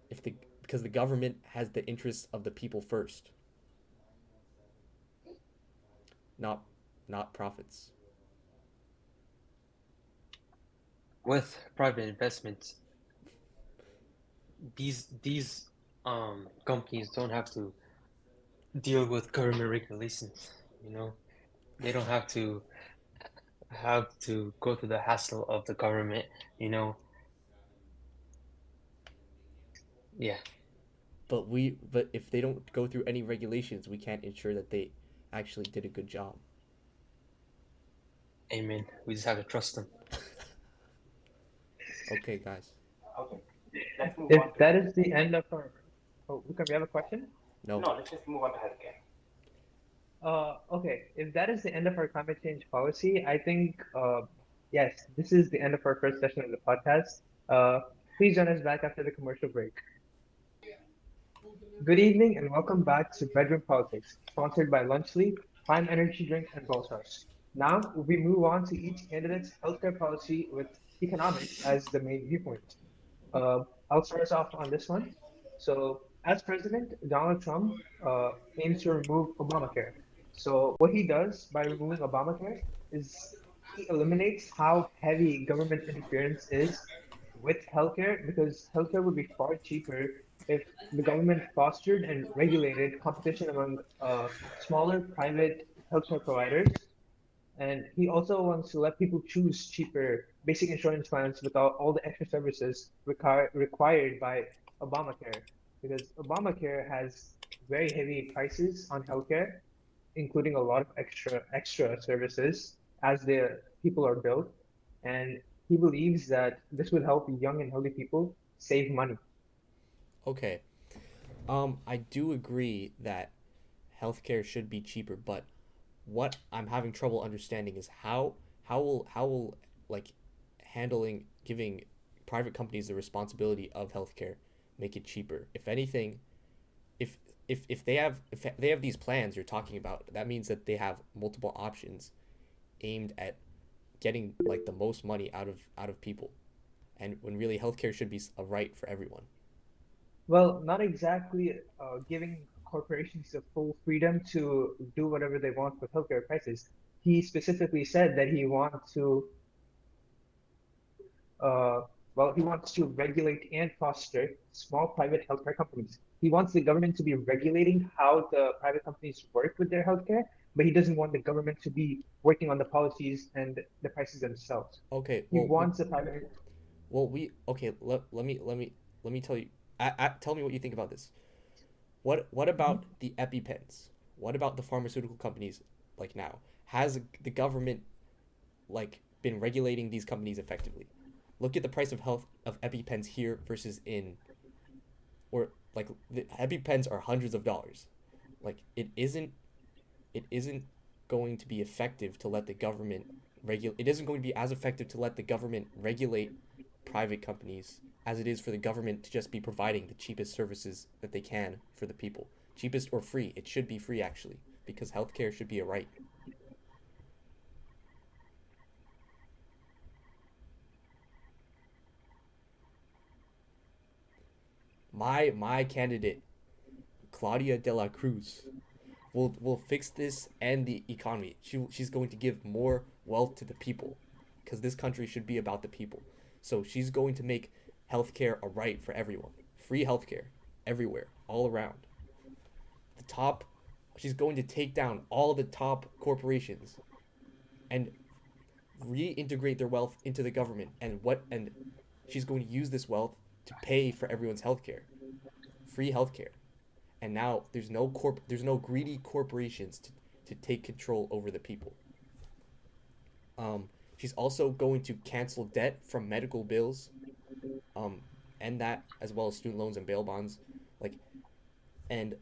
if the Because the government has the interests of the people first, not not profits. With private investments, these companies don't have to deal with government regulations, you know. They don't have to go through the hassle of the government, you know. Yeah, But if they don't go through any regulations, we can't ensure that they actually did a good job. amen. We just have to trust them. Okay, guys. okay, let's move on If to that is the end of our, oh, Luca, we have a question? No. no. Let's just move on to healthcare. Okay, if that is the end of our climate change policy, I think, yes, this is the end of our first session of the podcast. Please join us back after the commercial break. Good evening and welcome back to Bedroom Politics, sponsored by Lunchly, Prime Energy Drink, and Bolsars. Now we move on to each candidate's healthcare policy with economics as the main viewpoint. Uh, I'll start us off on this one. So, as president, Donald Trump aims to remove Obamacare. So, what he does by removing Obamacare is he eliminates how heavy government interference is with healthcare because healthcare would be far cheaper if the government fostered and regulated competition among smaller private healthcare providers, and he also wants to let people choose cheaper basic insurance plans without all the extra services required by Obamacare. Because Obamacare has very heavy prices on healthcare, including a lot of extra services as the people are billed. And he believes that this would help young and healthy people save money. Okay. I do agree that healthcare should be cheaper, but what I'm having trouble understanding is how will like handling giving private companies the responsibility of healthcare make it cheaper. If anything, if if they have these plans you're talking about, that means that they have multiple options aimed at getting like the most money out of people. And when really healthcare should be a right for everyone. Well, not exactly giving corporations the full freedom to do whatever they want with healthcare prices. He specifically said that uh, he wants to regulate and foster small private healthcare companies. he wants the government to be regulating how the private companies work with their healthcare, but he doesn't want the government to be working on the policies and the prices themselves. Okay, He well, wants the private. okay. Let me tell you. Tell me what you think about this. What about Mhm. the EpiPens? What about the pharmaceutical companies? Like now, has the government like been regulating these companies effectively? Look at the price of health of EpiPens here versus in, or like the EpiPens are hundreds of dollars. Like it isn't going to be effective to let the government regulate. It isn't going to be as effective to let the government regulate private companies as it is for the government to just be providing the cheapest services that they can for the people. Cheapest or free. It should be free actually, because healthcare should be a right. My candidate, Claudia de la Cruz, will fix this and the economy. She's going to give more wealth to the people, because this country should be about the people. So she's going to make healthcare a right for everyone. Free healthcare everywhere, all around. The top She's going to take down all the top corporations and reintegrate their wealth into the government, and she's going to use this wealth to pay for everyone's healthcare. Free healthcare. And now there's no greedy corporations to take control over the people. She's also going to cancel debt from medical bills, um, and that as well as student loans and bail bonds, like and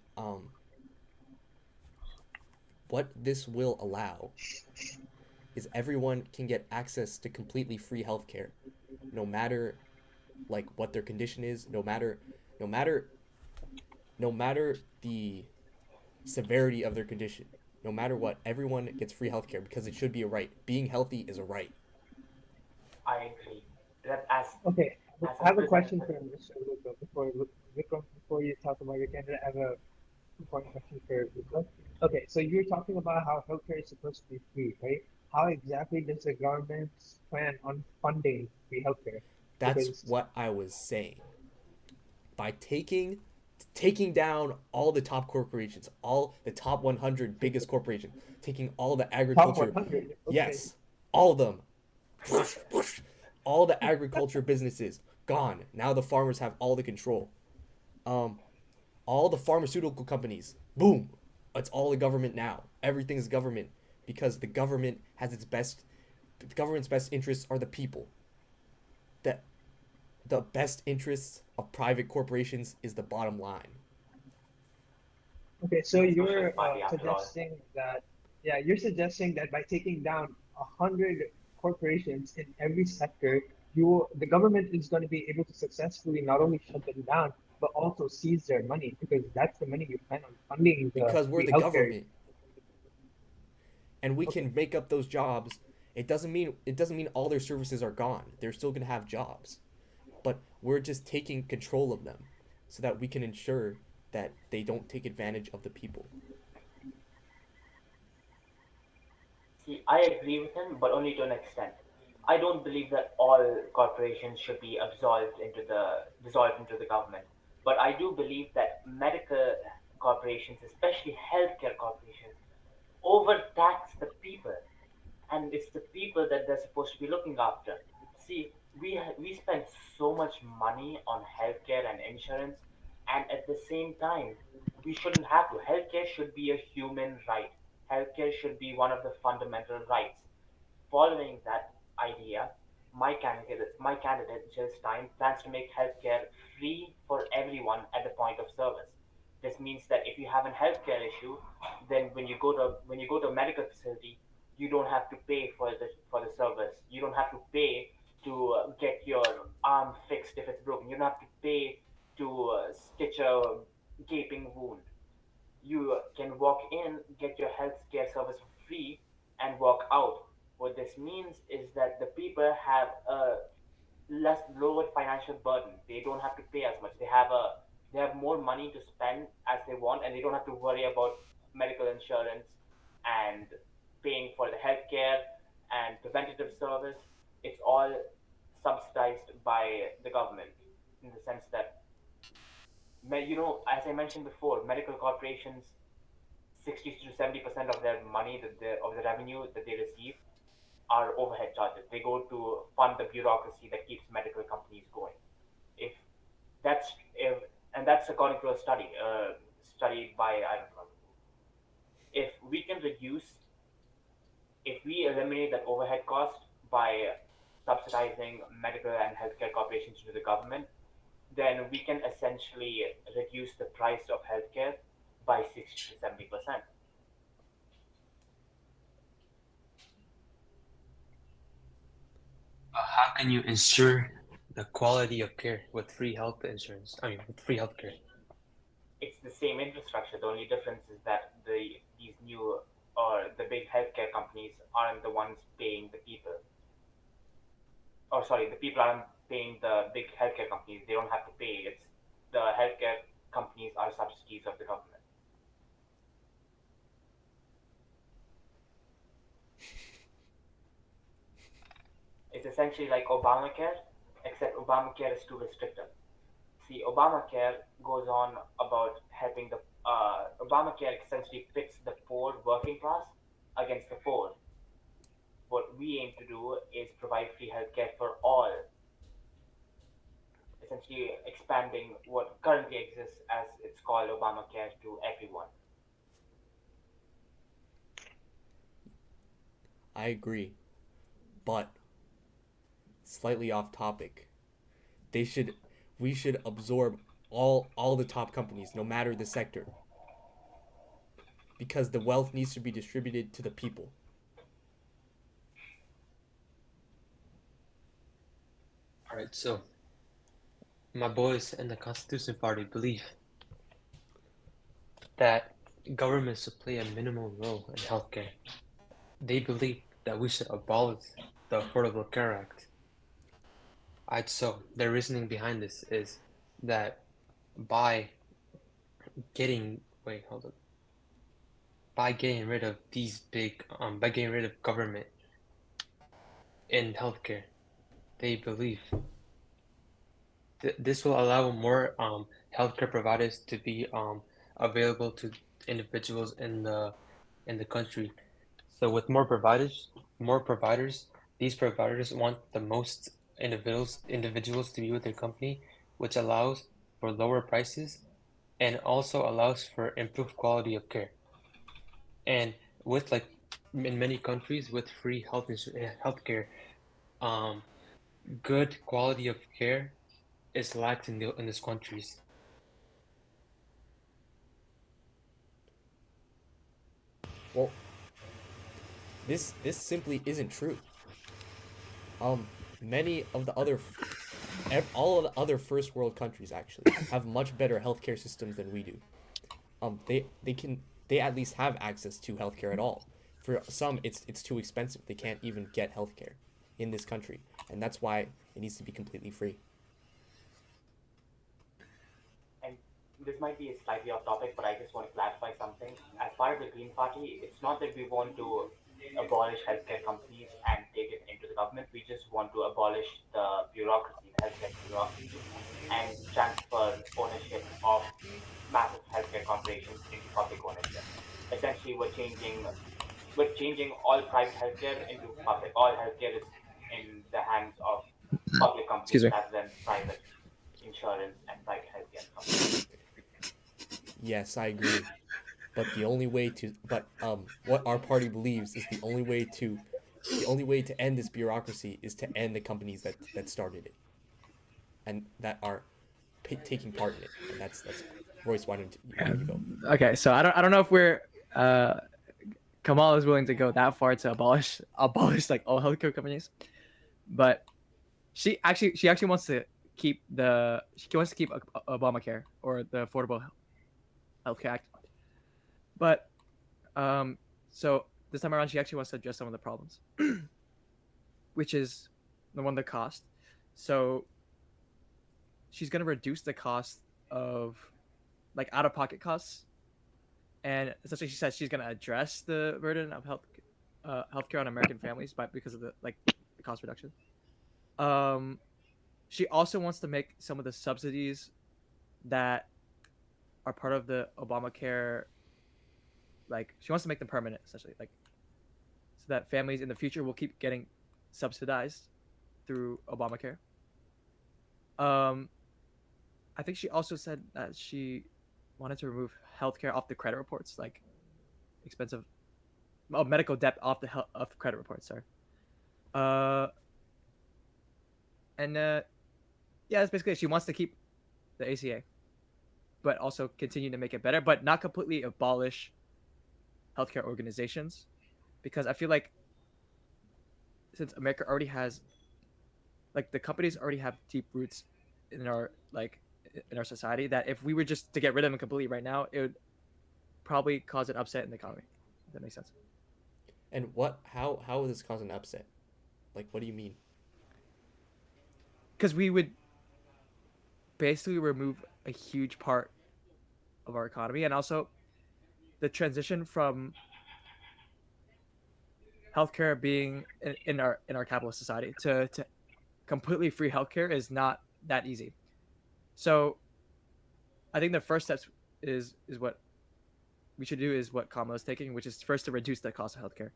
what this will allow is everyone can get access to completely free healthcare, no matter like what their condition is, no matter no matter the severity of their condition, no matter what, everyone gets free healthcare because it should be a right. Being healthy is a right. I agree that Okay, as a I have a question representative. for Mr. Luca before Vikram, before you talk about your candidate. I have a important question for Luca. Okay, so you're talking about how healthcare is supposed to be free, right? How exactly does the government plan on funding free healthcare? That's Because what I was saying. By taking down all the top corporations, all the top 100 biggest corporations, taking all the top agriculture, 100, okay. yes, all of them, all the agriculture businesses gone. Now the farmers have all the control. Um, all the pharmaceutical companies, boom, it's all the government now. Everything is government because the government has its best. The government's best interests are the people. That the best interests of private corporations is the bottom line. Okay, so We're a you're socialist party after all. suggesting that, yeah, you're suggesting that by taking down 100 corporations in every sector, the government is going to be able to successfully not only shut them down, but also seize their money because that's the money you plan on funding the Because we're free the healthcare. government and we Okay, can make up those jobs. It doesn't mean all their services are gone. They're still going to have jobs. But we're just taking control of them so that we can ensure that they don't take advantage of the people. See, I agree with him, but only to an extent. I don't believe that all corporations should be absolved into the dissolved into the government. But I do believe that medical corporations, especially healthcare corporations, overtax the people, and it's the people that they're supposed to be looking after. See, we spend so much money on healthcare and insurance, and at the same time, we shouldn't have to. Healthcare should be a human right. Healthcare should be one of the fundamental rights. Following that idea, my candidate Jill Stein plans to make healthcare free for everyone at the point of service. This means that if you have a healthcare issue, then when you go to a medical facility, you don't have to pay for the service. You don't have to pay to get your arm fixed if it's broken. You don't have to pay to stitch a gaping wound. You can walk in, get your health care service for free, and walk out. What this means is that the people have a less lower financial burden. They don't have to pay as much. They have more money to spend as they want, and they don't have to worry about medical insurance and paying for the healthcare and preventative service. It's all subsidized by the government in the sense that As I mentioned before, medical corporations, 60 to 70% of their money of the revenue that they receive are overhead charges. They go to fund the bureaucracy that keeps medical companies going. If if and that's according to a study by I don't know. If we can reduce, if we eliminate that overhead cost by subsidizing medical and healthcare corporations to the government, then we can essentially reduce the price of healthcare by 60 to 70%. How can you ensure the quality of care with free health insurance? I mean, with free healthcare. It's the same infrastructure. The only difference is that these new or the big healthcare companies aren't the ones paying the people. Or sorry, the people aren't paying the big healthcare companies. They don't have to pay. It's the healthcare companies are subsidies of the government. It's essentially like Obamacare, except Obamacare is too restrictive. See, Obamacare goes on about helping the Obamacare essentially pits the poor working class against the poor. What we aim to do is provide free healthcare for all, essentially expanding what currently exists as it's called Obamacare to everyone. I agree, but slightly off topic. They should we should absorb all the top companies, no matter the sector, because the wealth needs to be distributed to the people. All right, so my boys in the Constitution Party believe that government should play a minimal role in healthcare. They believe that we should abolish the Affordable Care Act. Alright, so the reasoning behind this is that by wait, hold up. By getting rid of by getting rid of government in healthcare, they believe this will allow more healthcare providers to be available to individuals in the country. So with more providers, these providers want the most individuals to be with their company, which allows for lower prices and also allows for improved quality of care. And with like in many countries with free healthcare, um, good quality of care is lacked in these countries. Well, this simply isn't true. Many of the other all of the other first world countries actually have much better healthcare systems than we do. They at least have access to healthcare at all. For some, it's too expensive. They can't even get healthcare in this country, and that's why it needs to be completely free. And this might be slightly off topic, but I just want to clarify something. As part of the Green Party, it's not that we want to abolish healthcare companies and take it into the government. We just want to abolish the bureaucracy, the healthcare bureaucracy, and transfer ownership of massive healthcare corporations into public ownership. Essentially, we're changing all private healthcare into public. All healthcare is in the hands of public Excuse companies me. rather than private insurance and private healthcare companies. Yes, I agree. What our party believes is the only way to end this bureaucracy is to end the companies that started it and that are taking part in it. And that's Royce. Why don't you go? Okay, so I don't know if we're uh Kamal is willing to go that far to abolish like all healthcare companies, but she actually wants to keep Obamacare or the Affordable Health Care Act, but um so this time around she actually wants to address some of the problems, which is the cost. So she's gonna reduce the cost of like out of pocket costs, and essentially she says she's gonna address the burden of healthcare on American families by because of the cost reduction. Um, she also wants to make some of the subsidies that are part of the Obamacare. Like she wants to make them permanent, essentially, like so that families in the future will keep getting subsidized through Obamacare. Um, I think she also said that she wanted to remove healthcare off the credit reports, like expensive, medical debt off the off credit reports. Sorry. Uh, and yeah, that's basically it. She wants to keep the ACA, but also continue to make it better, but not completely abolish healthcare organizations, because I feel like since America already has, like, the companies already have deep roots in our, like, in our society, that if we were just to get rid of them completely right now, it would probably cause an upset in the economy. If that makes sense. And what? How would this cause an upset? Like, what do you mean? Because we would basically remove a huge part of our economy, and also the transition from healthcare being in our capitalist society to completely free healthcare is not that easy. So I think the first steps is what we should do, is what Kamala is taking, which is first to reduce the cost of healthcare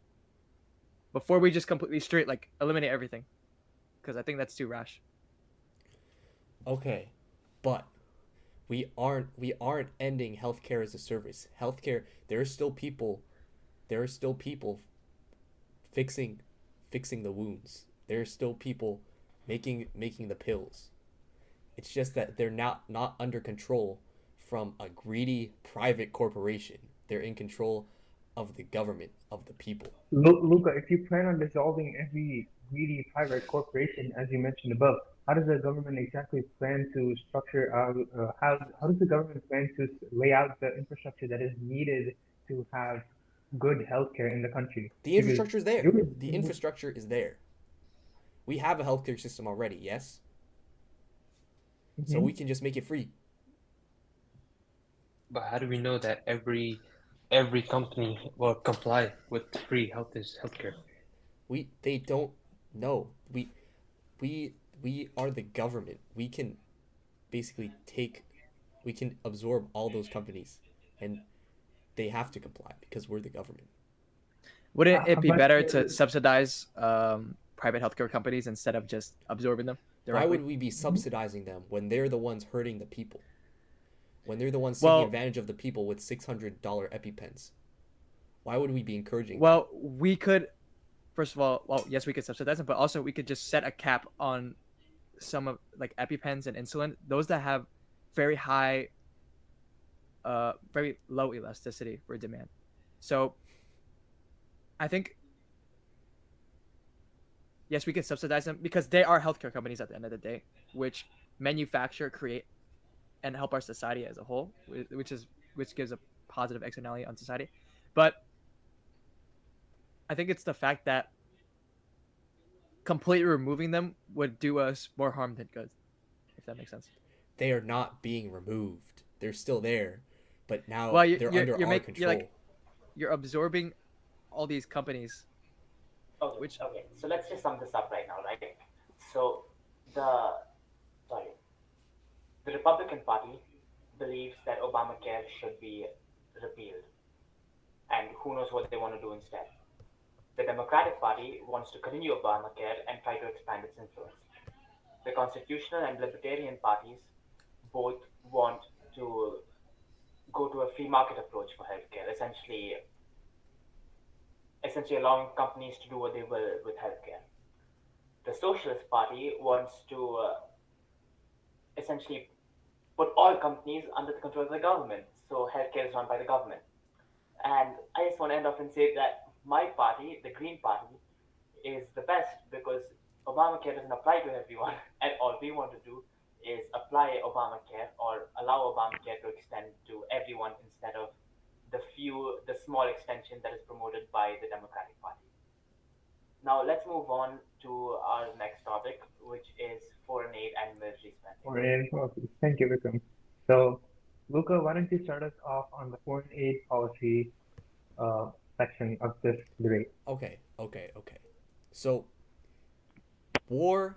before we just completely straight, like, eliminate everything, because I think that's too rash. Okay, but we aren't ending healthcare as a service. Healthcare, there are still people fixing fixing the wounds. There are still people making the pills. It's just that they're not under control from a greedy private corporation. They're in control of the government, of the people. Luca, if you plan on dissolving every greedy private corporation, as you mentioned above, how does the government exactly plan to structure how does the government plan to lay out the infrastructure that is needed to have good healthcare in the country? The Because infrastructure is there. The you, infrastructure is there. We have a healthcare system already, yes? So we Mhm. can just make it free. But how do we know that every company will comply with free healthcare? They don't know. We we are the government. We can basically take we can absorb all those companies, and they have to comply because we're the government. Wouldn't it be But better to subsidize private healthcare companies instead of just absorbing them Why directly? would we be subsidizing them when they're the ones hurting the people? When they're the ones taking Well, advantage of the people with $600 EpiPens? Why would we be encouraging that? we could, first of all, well, yes, we could subsidize them, but also we could just set a cap on some of, like, EpiPens and insulin, those that have very high, very low elasticity for demand. So I think, yes, we can subsidize them because they are healthcare companies at the end of the day, which manufacture, create, and help our society as a whole, which gives a positive externality on society. But I think it's the fact that completely removing them would do us more harm than good, if that makes sense. They are not being removed. They're still there, but now Well, they're under our you're like, control. you're absorbing all these companies, Okay, which, okay. So let's just sum this up right now, right? So the sorry, the Republican Party believes that Obamacare should be repealed, and who knows what they want to do instead. The Democratic Party wants to continue Obamacare and try to expand its influence. The constitutional and libertarian parties both want to go to a free market approach for healthcare, essentially allowing companies to do what they will with healthcare. The Socialist Party wants to essentially put all companies under the control of the government, so healthcare is run by the government. And I just want to end off and say that my party, the Green Party, is the best because Obamacare doesn't apply to everyone, and all we want to do is apply Obamacare or allow Obamacare to extend to everyone instead of the small extension that is promoted by the Democratic Party. Now let's move on to our next topic, which is foreign aid and military spending. okay, thank you, Vikram. So, Luca, why don't you start us off on the foreign aid policy uh, section of this debate? Okay, okay, okay. So war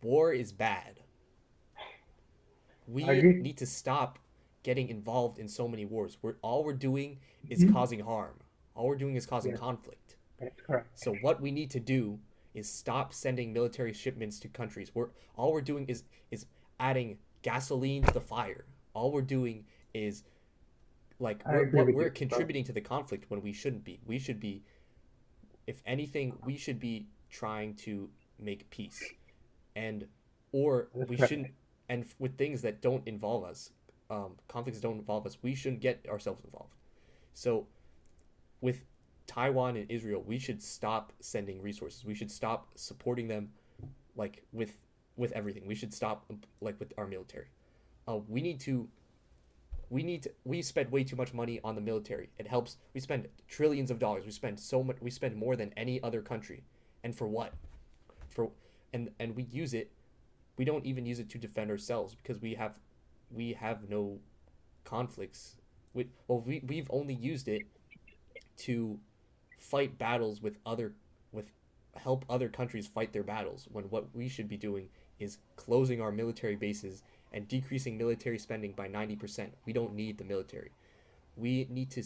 war is bad. We Agree? need to stop getting involved in so many wars. We're doing is Hmm. causing harm. All we're doing is causing Yes, conflict. that's correct. So what we need to do is stop sending military shipments to countries. We're doing is adding gasoline to the fire. All we're doing is like I agree with we're you, Luca. contributing to the conflict when we shouldn't be. We should be, if anything, we should be trying to make peace, and or That's we correct. shouldn't. And with things that don't involve us, conflicts don't involve us, we shouldn't get ourselves involved. So with Taiwan and Israel, we should stop sending resources. We should stop supporting them, like with everything. We should stop like with our military. We need to we spend way too much money on the military. It helps. We spend trillions of dollars. We spend so much. We spend more than any other country. And for what? For and we use it. We don't even use it to defend ourselves because we have no conflicts. We've only used it to fight battles with help other countries fight their battles, when what we should be doing is closing our military bases and decreasing military spending by 90%. We don't need the military. We need to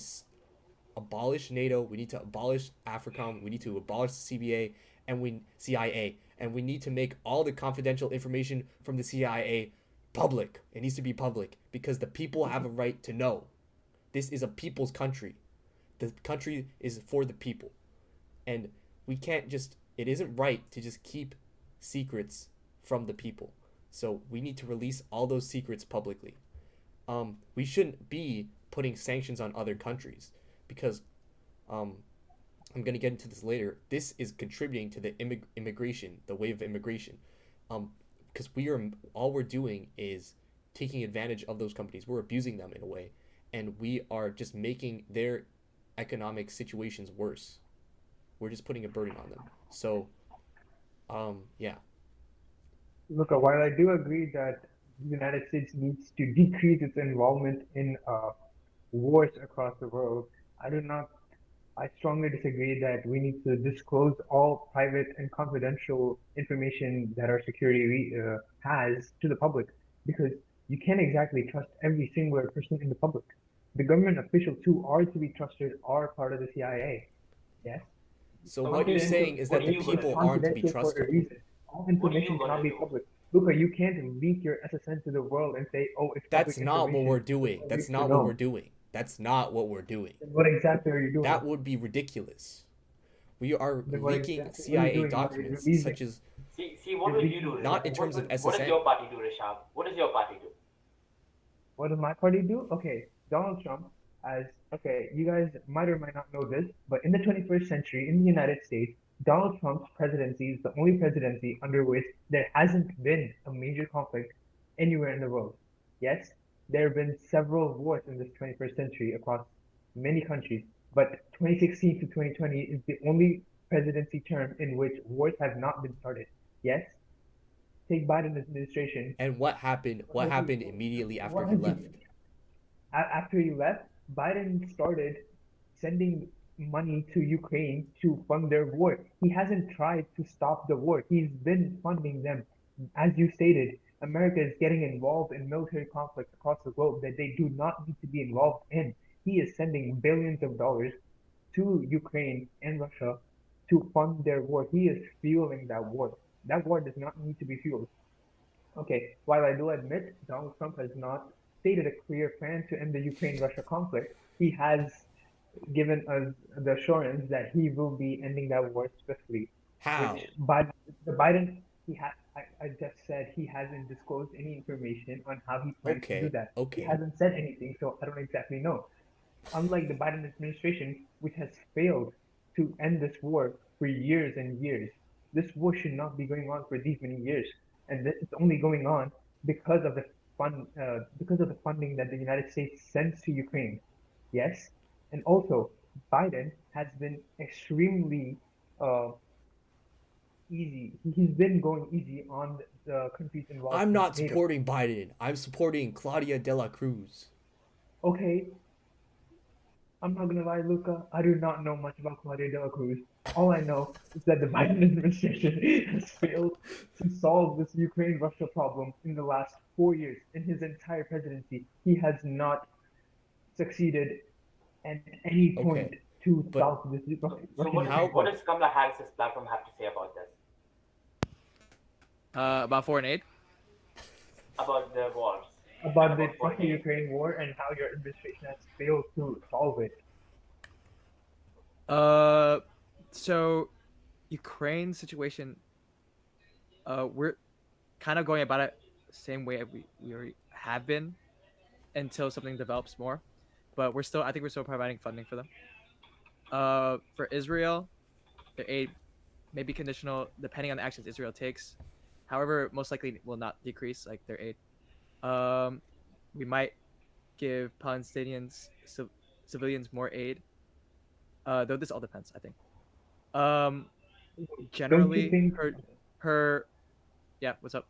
abolish NATO. We need to abolish AFRICOM. We need to abolish the CBA and we CIA, and we need to make all the confidential information from the CIA public. It needs to be public because the people have a right to know. This is a people's country. The country is for the people, and we can't just. It isn't right to just keep secrets from the people. So we need to release all those secrets publicly. We shouldn't be putting sanctions on other countries because um, I'm going to get into this later. This is contributing to the immigration, the wave of immigration, um, because we are all we're doing is taking advantage of those companies. We're abusing them in a way, and we are just making their economic situations worse. We're just putting a burden on them. So, yeah. Look, while I do agree that the United States needs to decrease its involvement in wars across the world, I do not. I strongly disagree that we need to disclose all private and confidential information that our security has to the public, because you can't exactly trust every single person in the public. The government officials who are to be trusted are part of the CIA. Yes, So So what what do you're you saying is what that are the information you is gonna people do? aren't to be confidential for a trusted. reason. All What are you information cannot gonna be do? public. Luca, you can't leak your SSN to the world and say, "Oh, it's That's public not what we're information for the doing. That's public to not what we're know." doing. That's not what we're doing. Then what exactly are you doing? That would be ridiculous. We are Then what leaking exactly are you CIA doing by documents releasing? such as See, what You're will you do, leaking not Rishab? in SSN. terms of What does SSN. your party do, Rishab? What does your party do? What does my party do? Okay, Donald Trump, as okay, you guys might or might not know this, but in the 21st century in the United States, Donald Trump's presidency is the only presidency under which there hasn't been a major conflict anywhere in the world. Yes, there have been several wars in this 21st century across many countries, but 2016 to 2020 is the only presidency term in which wars have not been started. Yes, take Biden's administration. And what happened? What What has he? happened immediately after What he has he? left? After he left, Biden started sending money to Ukraine to fund their war. He hasn't tried to stop the war. He's been funding them. As you stated, America is getting involved in military conflicts across the globe that they do not need to be involved in. He is sending billions of dollars to Ukraine and Russia to fund their war. He is fueling that war. That war does not need to be fueled. Okay, while I do admit Donald Trump has not stated a clear plan to end the Ukraine-Russia conflict, he has given us the assurance that he will be ending that war swiftly. Which, How? but the Biden, I just said he hasn't disclosed any information on how he plans to do Okay. that. He Okay. hasn't said anything, so I don't exactly know. Unlike the Biden administration, which has failed to end this war for years and years, this war should not be going on for these many years, and it's only going on because of the because of the funding that the United States sends to Ukraine. Yes, and also Biden has been extremely uh, easy. He's been going easy on the countries involved I'm in not NATO. supporting Biden. I'm supporting Claudia de la Cruz. Okay, I'm not gonna lie, Luca. I do not know much about Claudia de la Cruz. All I know is that the Biden administration has failed to solve this Ukraine-Russia problem in the last 4 years. In his entire presidency, he has not succeeded at any point Okay, to but solve this So Russian-Ukraine how? what problem. does Kamala Harris's platform have to say about this? About foreign aid. About the wars and About the about foreign aid? Russia-Ukraine war and how your administration has failed to solve it. Uh, so Ukraine situation. We're kind of going about it the same way we already have been until something develops more. But I think we're still providing funding for them. For Israel, their aid may be conditional depending on the actions Israel takes. However, most likely will not decrease like their aid. Um, we might give Palestinians civilians more aid. Though this all depends, I think. Um, Don't you generally, think? her yeah. What's up?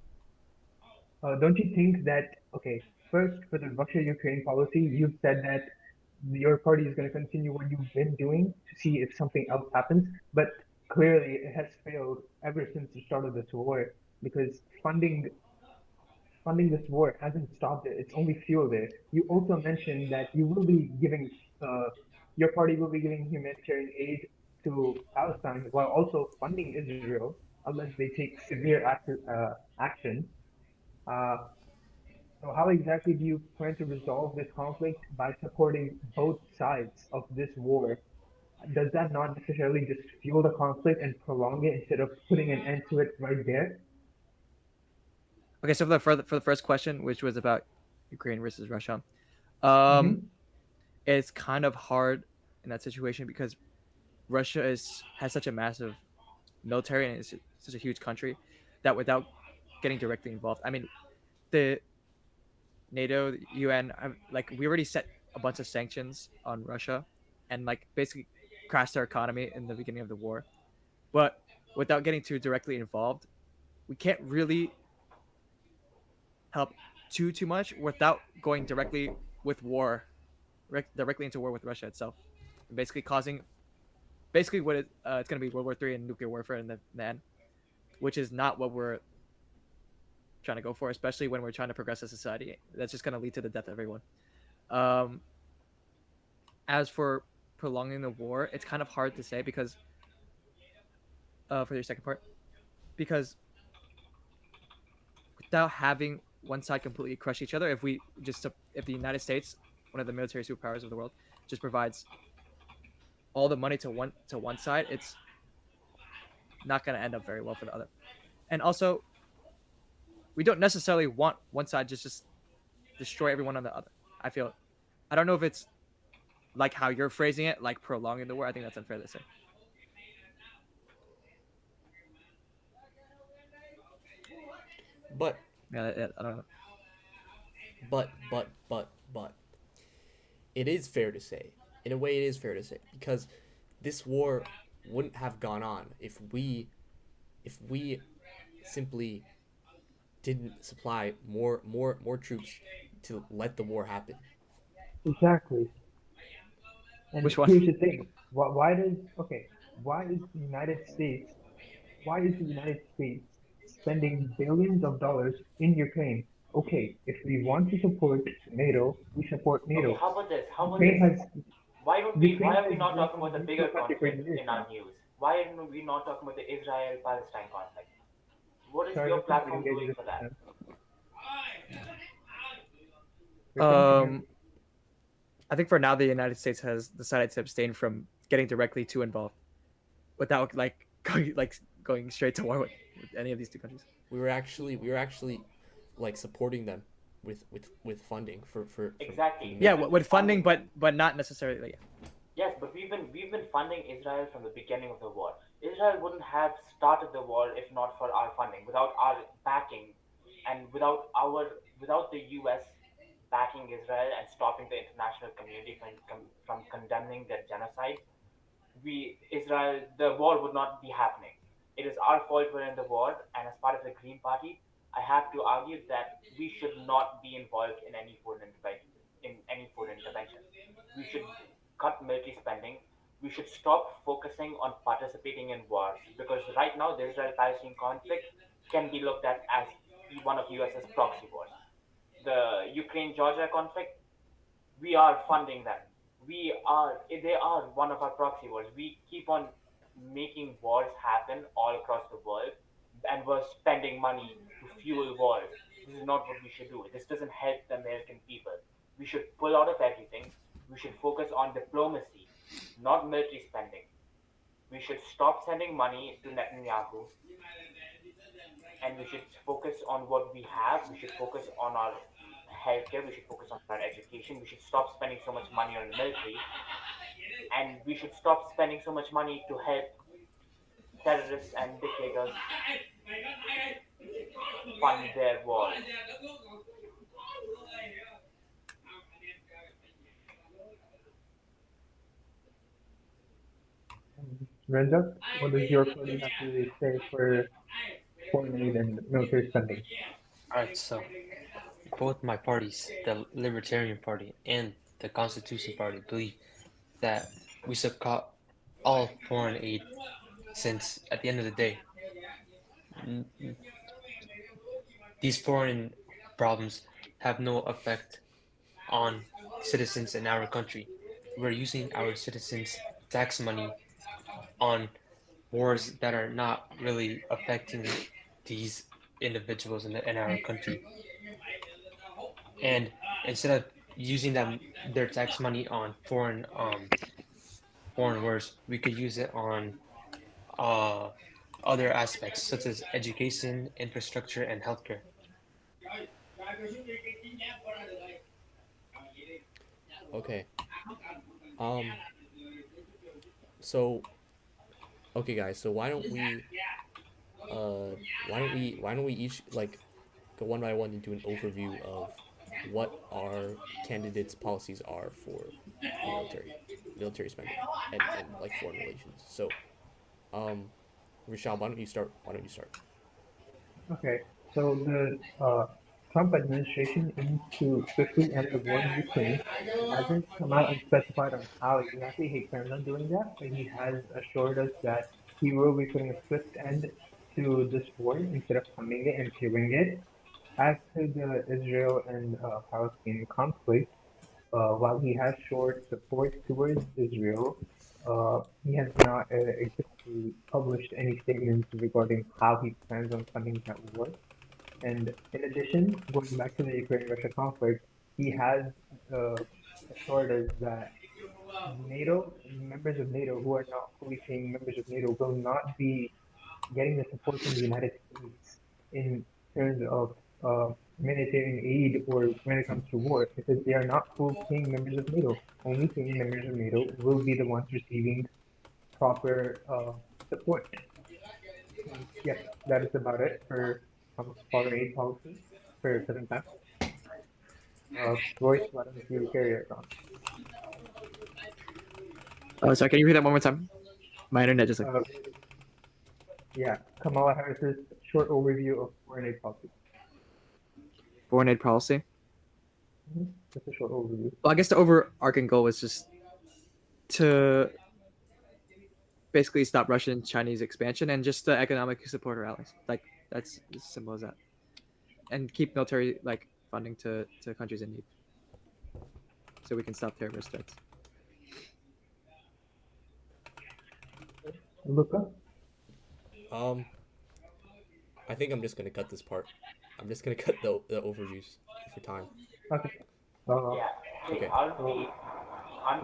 Don't you think that, okay, first for the Russia-Ukraine policy, you've said that your party is going to continue what you've been doing to see if something else happens, but clearly it has failed ever since the start of this war because funding this war hasn't stopped it. It's only fueled it. You also mentioned that you will be giving, uh, your party will be giving humanitarian aid to Palestine while also funding Israel unless they take severe action. Uh, so how exactly do you plan to resolve this conflict by supporting both sides of this war? Does that not necessarily just fuel the conflict and prolong it instead of putting an end to it right there? Okay, so for the first question, which was about Ukraine versus Russia, um, Hmm. it's kind of hard in that situation because Russia is has such a massive military and it's such a huge country that without getting directly involved, I mean, the NATO, the UN, like we already set a bunch of sanctions on Russia, and like basically crashed their economy in the beginning of the war. But without getting too directly involved, we can't really help too much without going directly with war, directly into war with Russia itself, and basically causing basically it's going to be World War III and nuclear warfare in the end, which is not what we're trying to go for, especially when we're trying to progress as a society. That's just going to lead to the death of everyone. Um, as for prolonging the war, it's kind of hard to say because for your second part, because without having one side completely crush each other, if the United States, one of the military superpowers of the world, just provides all the money to one side, it's not going to end up very well for the other. And also, we don't necessarily want one side just destroy everyone on the other. I feel I don't know if it's like how you're phrasing it, like prolonging the war. I think that's unfair to say. But Yeah, I don't know. but it is fair to say, in a way, it is fair to say because this war wouldn't have gone on if we simply didn't supply more troops to let the war happen. Exactly. And Which one? here's the thing. Okay, why is the United States, why is the United States spending billions of dollars in Ukraine? Okay, if we want to support NATO, we support Okay, NATO. how about this? How about Ukraine this? has Why Ukraine are we has not been talking a about the neutral bigger country for conflict years in now. our news? Why are we not talking about the Israel Palestine conflict? What is Sorry, your Luca, we didn't platform get you doing this for that? time. Vikram, can you? Um, I think for now the United States has decided to abstain from getting directly too involved without going straight to war with any of these two countries. We were actually like supporting them with funding for the Exactly, Yeah, we've been military. with funding, funding. but not necessarily. Yeah. Yes, but we've been funding Israel from the beginning of the war. Israel wouldn't have started the war if not for our funding, without our backing, and without the U.S. backing Israel and stopping the international community from condemning their genocide. Israel, the war would not be happening. It is our fault we're in the war, and as part of the Green Party, I have to argue that we should not be involved in any foreign interventions. We should. cut military spending. We should stop focusing on participating in wars because right now the Israel-Palestine conflict can be looked at as one of US's proxy wars. The Ukraine-Georgia conflict, we are funding them. They are one of our proxy wars. We keep on making wars happen all across the world, and we're spending money to fuel wars. This is not what we should do. This doesn't help the American people. We should pull out of everything. We should focus on diplomacy, not military spending. We should stop sending money to Netanyahu, and we should focus on what we have. We should focus on our healthcare. We should focus on our education. We should stop spending so much money on the military, and we should stop spending so much money to help terrorists and dictators fund their wars. Ranjot, what does your party have to say for foreign aid and military spending? All right, so both my parties, the Libertarian Party and the Constitution Party, believe that we should cut all foreign aid since at the end of the day, these foreign problems have no effect on citizens in our country. We're using our citizens' tax money on wars that are not really affecting these individuals in our country. And instead of using their tax money on foreign wars, we could use it on uh, other aspects such as education, infrastructure, and healthcare. Okay. Um. So okay, guys. So why don't we each like go one by one and do an overview of what our candidates' policies are for military spending and like foreign relations. So um, Rishab, why don't you start? Why don't you start? Okay, so the Trump administration aims to swiftly end the war in Ukraine. He hasn't come out and specified on how exactly he plans on doing that, but he has assured us that he will be putting a swift end to this war instead of funding it and fueling it. As to the Israel and Palestinian conflict, while he has showed support towards Israel, he has not exactly published any statements regarding how he plans on funding that war. And in addition, going back to the Ukraine-Russia conflict, he has uh, assured us that NATO, members of NATO who are not fully paying members of NATO will not be getting the support from the United States in terms of humanitarian aid or when it comes to war, because they are not full paying members of NATO. Only paying members of NATO will be the ones receiving proper support. And yes, that is about it for foreign aid policy for present time. Royce, why don't you carry it on? Oh, sorry. Can you repeat that one more time? My internet just like Uh, yeah, Kamala Harris's short overview of foreign aid policy. foreign aid policy. Just a short overview. Well, I guess the overarching goal was just to basically stop Russian and Chinese expansion and just the economic support our allies. Like that's as simple as that, and keep military like funding to countries in need, so we can stop terrorist threats. Luca? Um, I think I'm just gonna cut this part. I'm just gonna cut the overviews for time. Okay. Uh, Yeah. Hey, Okay. aren't No, we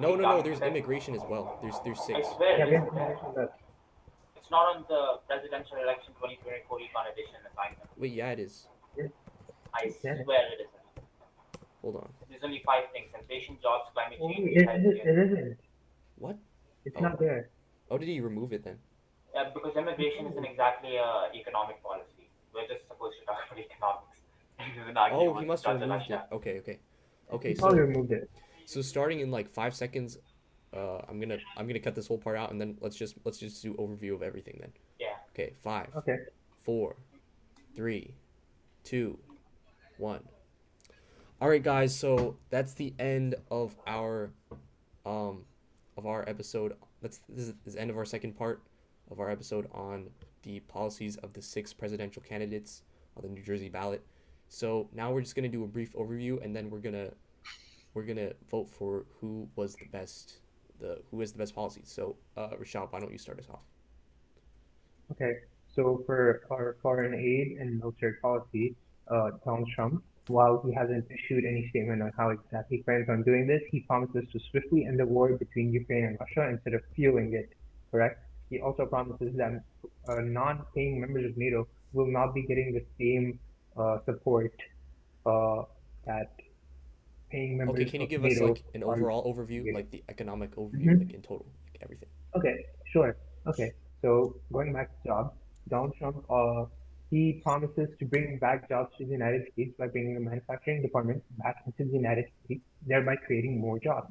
no, no. done There's with it? immigration as well. There's I six. swear yeah, it we have isn't there. immigration that It's not on the presidential election 2024 econ edition assignment. Wait, yeah, it is. yes, I yeah. swear it isn't. Hold on. There's only five things: inflation, jobs, climate Oh, change, it healthcare. isn't. What? It's Oh, not there. oh, did he remove it then? Because immigration isn't exactly economic policy. We're just supposed to talk about economics. We will argue Oh, he about must have Georgia, removed it. Russia. Okay, okay, He okay. probably So removed it. starting in like 5 seconds, I'm gonna cut this whole part out and then let's just do overview of everything then. Yeah. Okay, five, Okay. 4, 3, 2, 1. All right, guys. So that's the end of our of our episode. This is the end of our second part of our episode on the policies of the six presidential candidates on the New Jersey ballot. So now we're just gonna do a brief overview, and then we're gonna vote for who has the best policies. So, Rashad, why don't you start us off? Okay, so for our foreign aid and military policy, Donald Trump, while he hasn't issued any statement on how exactly he plans on doing this, he promises to swiftly end the war between Ukraine and Russia instead of fueling it, correct? He also promises that non-paying members of NATO will not be getting the same support uh, that paying Okay, members can you of give us NATO like an are overall overview, getting. like the economic overview, Mhm. like in total, like everything? Okay, sure. Okay, so going back to jobs, Donald Trump, he promises to bring back jobs to the United States by bringing the manufacturing department back into the United States, thereby creating more jobs.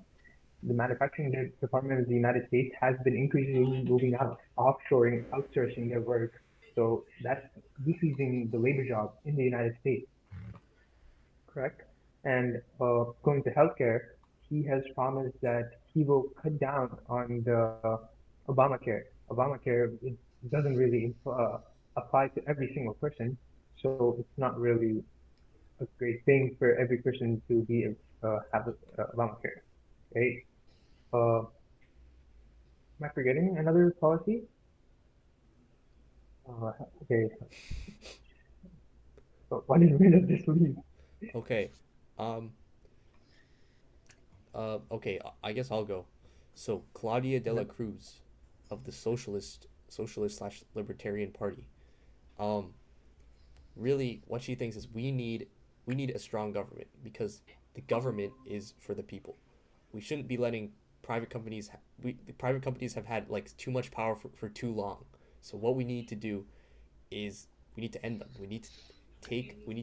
The manufacturing department of the United States has been increasingly moving out, offshoring, outsourcing their work. So that's decreasing the labor jobs in the United States, correct? And going to healthcare, he has promised that he will cut down on the Obamacare. Obamacare, it doesn't really apply to every single person, so it's not really a great thing for every person to be have Obamacare, right? Am I forgetting another policy? Uh, okay, so what is rid of this leave? Okay. Um. Okay. I guess I'll go. So Claudia de la Yep. Cruz, of the Socialist slash Libertarian Party. Um. Really, what she thinks is we need a strong government because the government is for the people. We shouldn't be letting private companies. The private companies have had like too much power for too long. So what we need to do is we need to end them. We need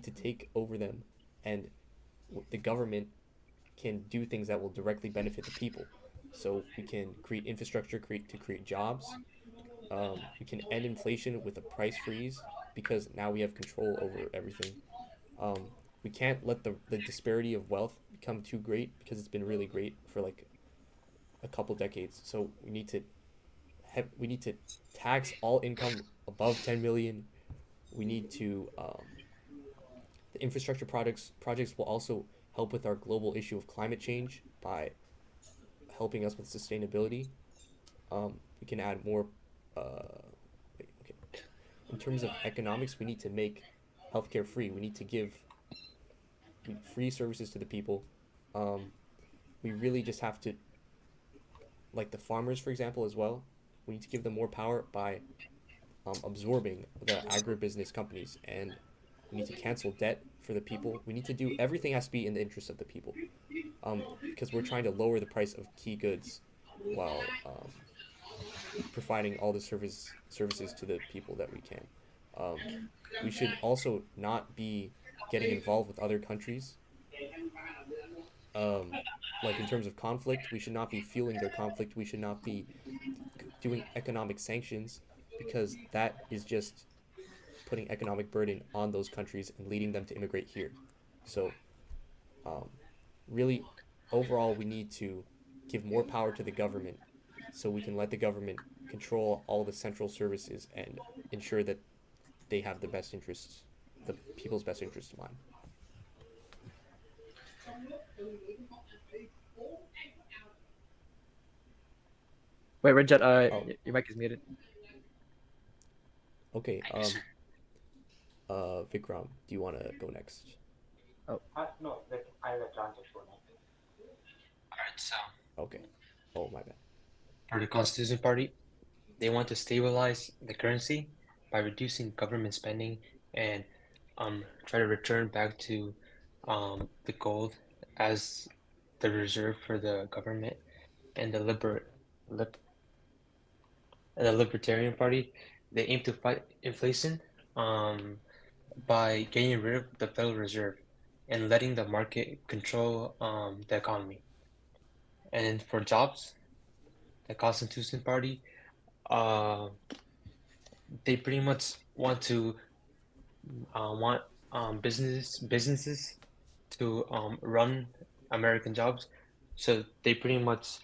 to take over them, and the government can do things that will directly benefit the people. So we can create infrastructure, create jobs. We can end inflation with a price freeze because now we have control over everything. Um, we can't let the disparity of wealth become too great because it's been really great for like a couple decades. So we need to tax all income above 10 million. We need to the infrastructure projects will also help with our global issue of climate change by helping us with sustainability. We can add more. Wait, okay. In terms of economics, we need to make healthcare free. We need to give free services to the people. Um, we really just have to, like the farmers, for example, as well. We need to give them more power by absorbing the agribusiness companies, and we need to cancel debt for the people. We need to do everything has to be in the interest of the people, because we're trying to lower the price of key goods while providing all the services to the people that we can. Um, we should also not be getting involved with other countries. Um, like in terms of conflict, we should not be fueling their conflict. We should not be doing economic sanctions because that is just putting economic burden on those countries and leading them to immigrate here. So, um, really, overall, we need to give more power to the government so we can let the government control all the central services and ensure that they have the people's best interests in mind. Wait, Ranjot, Oh, your mic is muted. okay. Thank you, sir. Vikram, do you want to go next? Oh, No, I'll let Ranjit go next. All right, so Okay. Oh, my bad. for the Constitution Party, they want to stabilize the currency by reducing government spending and try to return back to the gold as the reserve for the government. And lib, the Libertarian Party, they aim to fight inflation um, by getting rid of the Federal Reserve and letting the market control the economy. And for jobs, the Constitution Party, uh, they pretty much want businesses to run American jobs. So they pretty much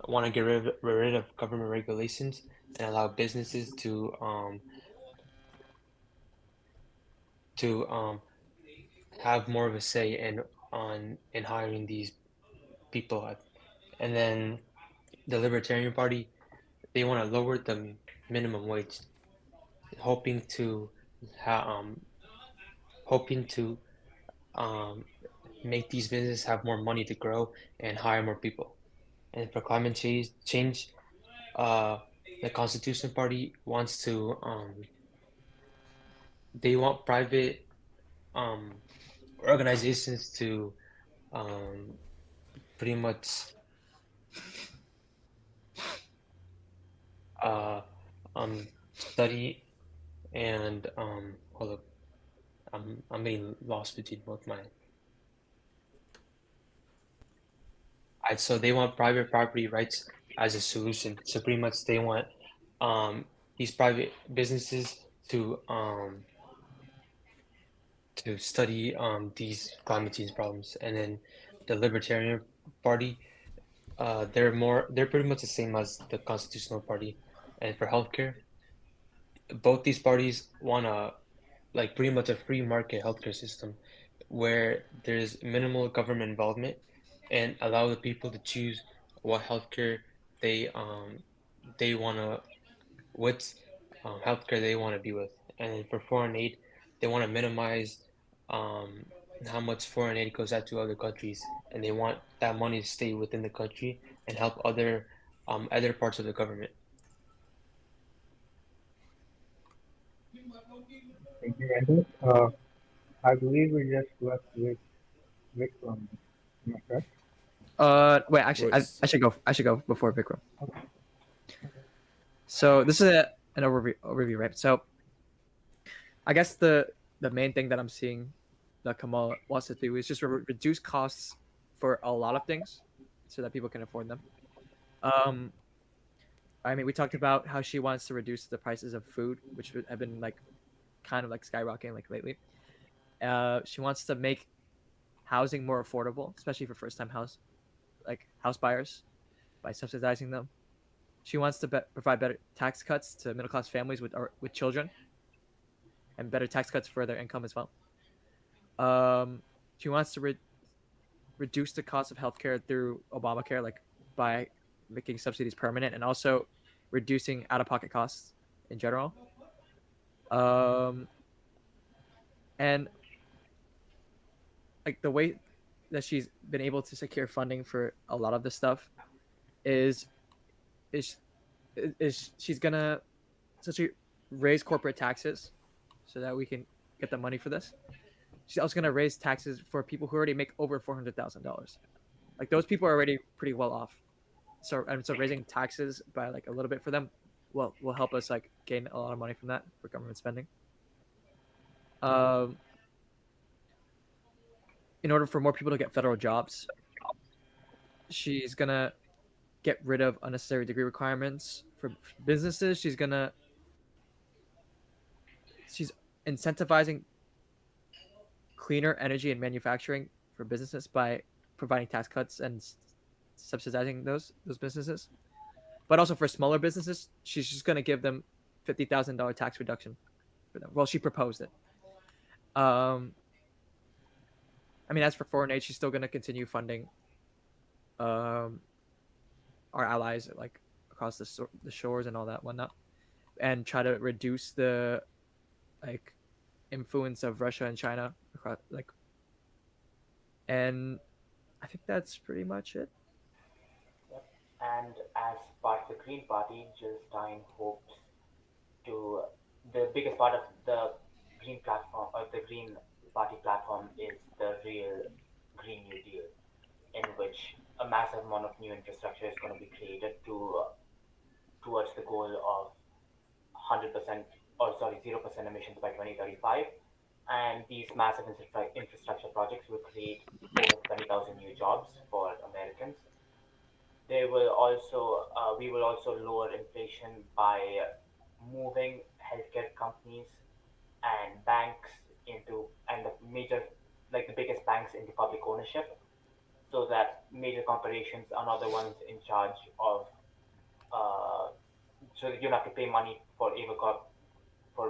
want to get rid of government regulations and allow businesses to have more of a say in hiring these people. And then the Libertarian Party, they want to lower the minimum wage, hoping to ha hoping to um, make these businesses have more money to grow and hire more people. And for climate change, uh, the Constitution Party wants to they want private um, organizations to um, pretty much uh, study and hold up, I'm getting lost between both my. So they want private property rights as a solution. So pretty much they want um, these private businesses to study these climate change problems. And then the Libertarian Party, they're pretty much the same as the Constitutional Party. And for healthcare, both these parties want a like pretty much a free market healthcare system where there's minimal government involvement and allow the people to choose what healthcare they they want to what healthcare they want to be with. And then for foreign aid, they want to minimize um, how much foreign aid goes out to other countries, and they want that money to stay within the country and help other parts of the government. Thank you, Ranjot. I believe we're just left with Vikram. Am I correct? Wait, actually, Royce. I should go. I should go before Vikram. Okay. Okay. So this is an overview, right? So I guess the main thing that I'm seeing that Kamal wants to do is just reduce costs for a lot of things, so that people can afford them. Um, I mean, we talked about how she wants to reduce the prices of food, which have been like kind of like skyrocketing like lately. She wants to make housing more affordable, especially for first time house buyers by subsidizing them. She wants to provide better tax cuts to middle class families with children and better tax cuts for their income as well. Um, she wants to reduce the cost of healthcare through Obamacare, like by making subsidies permanent and also reducing out of pocket costs in general. Um, and like the way that she's been able to secure funding for a lot of this stuff is is is she's gonna essentially raise corporate taxes so that we can get the money for this. She's also gonna raise taxes for people who already make over $400,000. Like those people are already pretty well off. So raising taxes by like a little bit for them will help us like gain a lot of money from that for government spending. Um, in order for more people to get federal jobs, she's gonna get rid of unnecessary degree requirements for businesses. She's incentivizing cleaner energy and manufacturing for businesses by providing tax cuts and subsidizing those businesses. But also for smaller businesses, she's just going to give them $50,000 tax reduction for them. Well, she proposed it. Um, I mean, as for foreign aid, she's still going to continue funding um, our allies like across the shores and all that whatnot, and try to reduce the like influence of Russia and China across like. And I think that's pretty much it. Yep. And as part of the Green Party, Jill Stein hopes to the biggest part of the Green platform or the Green Party platform is the real Green New Deal, in which a massive amount of new infrastructure is going to be created towards the goal of 100% or sorry 0% emissions by 2035. And these massive infrastructure projects will create over 20,000 new jobs for Americans. We will also lower inflation by moving healthcare companies and banks into and the major, like the biggest banks into public ownership. so that major corporations are not the ones in charge of uh, so that you don't have to pay money for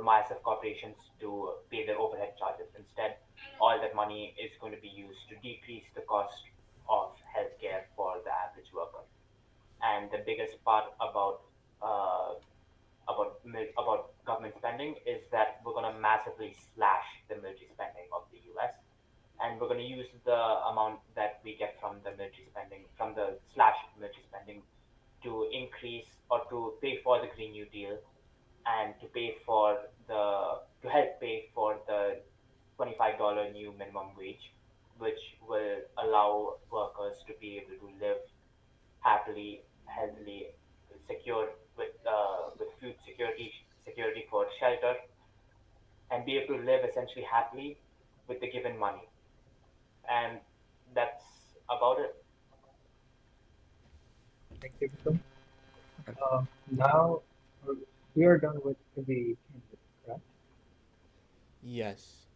massive corporations to pay their overhead charges. Instead, all that money is going to be used to decrease the cost of healthcare for the average worker. And the biggest part uh, about government spending is that we're going to massively slash the military spending of the U.S. And we're going to use the amount that we get from the military spending, from the slash military spending, to increase or to pay for the Green New Deal and to help pay for the $25 new minimum wage, which will allow workers to be able to live happily, healthily, secure with food security, security for shelter, and be able to live essentially happily with the given money. And that's about it. Thank you, Vikram. Okay. Now we are done with the candidate, correct? Yes.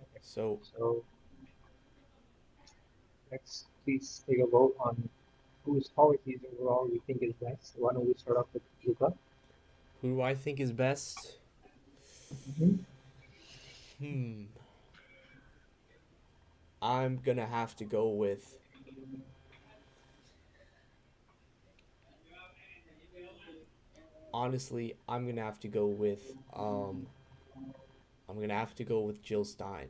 Okay. So So let's please take a vote on whose policies overall we think is best. Why don't we start off with Luca? who do I think is best? Mm-hmm. Hmm. I'm gonna have to go with honestly, I'm gonna have to go with Jill Stein.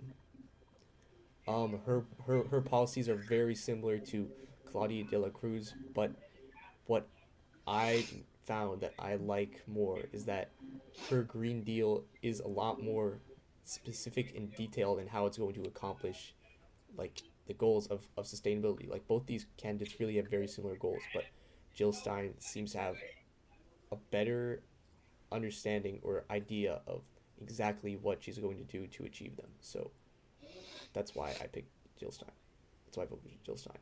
Her policies are very similar to Claudia de la Cruz, but what I found that I like more is that her Green Deal is a lot more specific and detailed in how it's going to accomplish like the goals of sustainability. Like both these candidates really have very similar goals, but Jill Stein seems to have a better understanding or idea of exactly what she's going to do to achieve them. So that's why I picked Jill Stein. That's why I voted Jill Stein.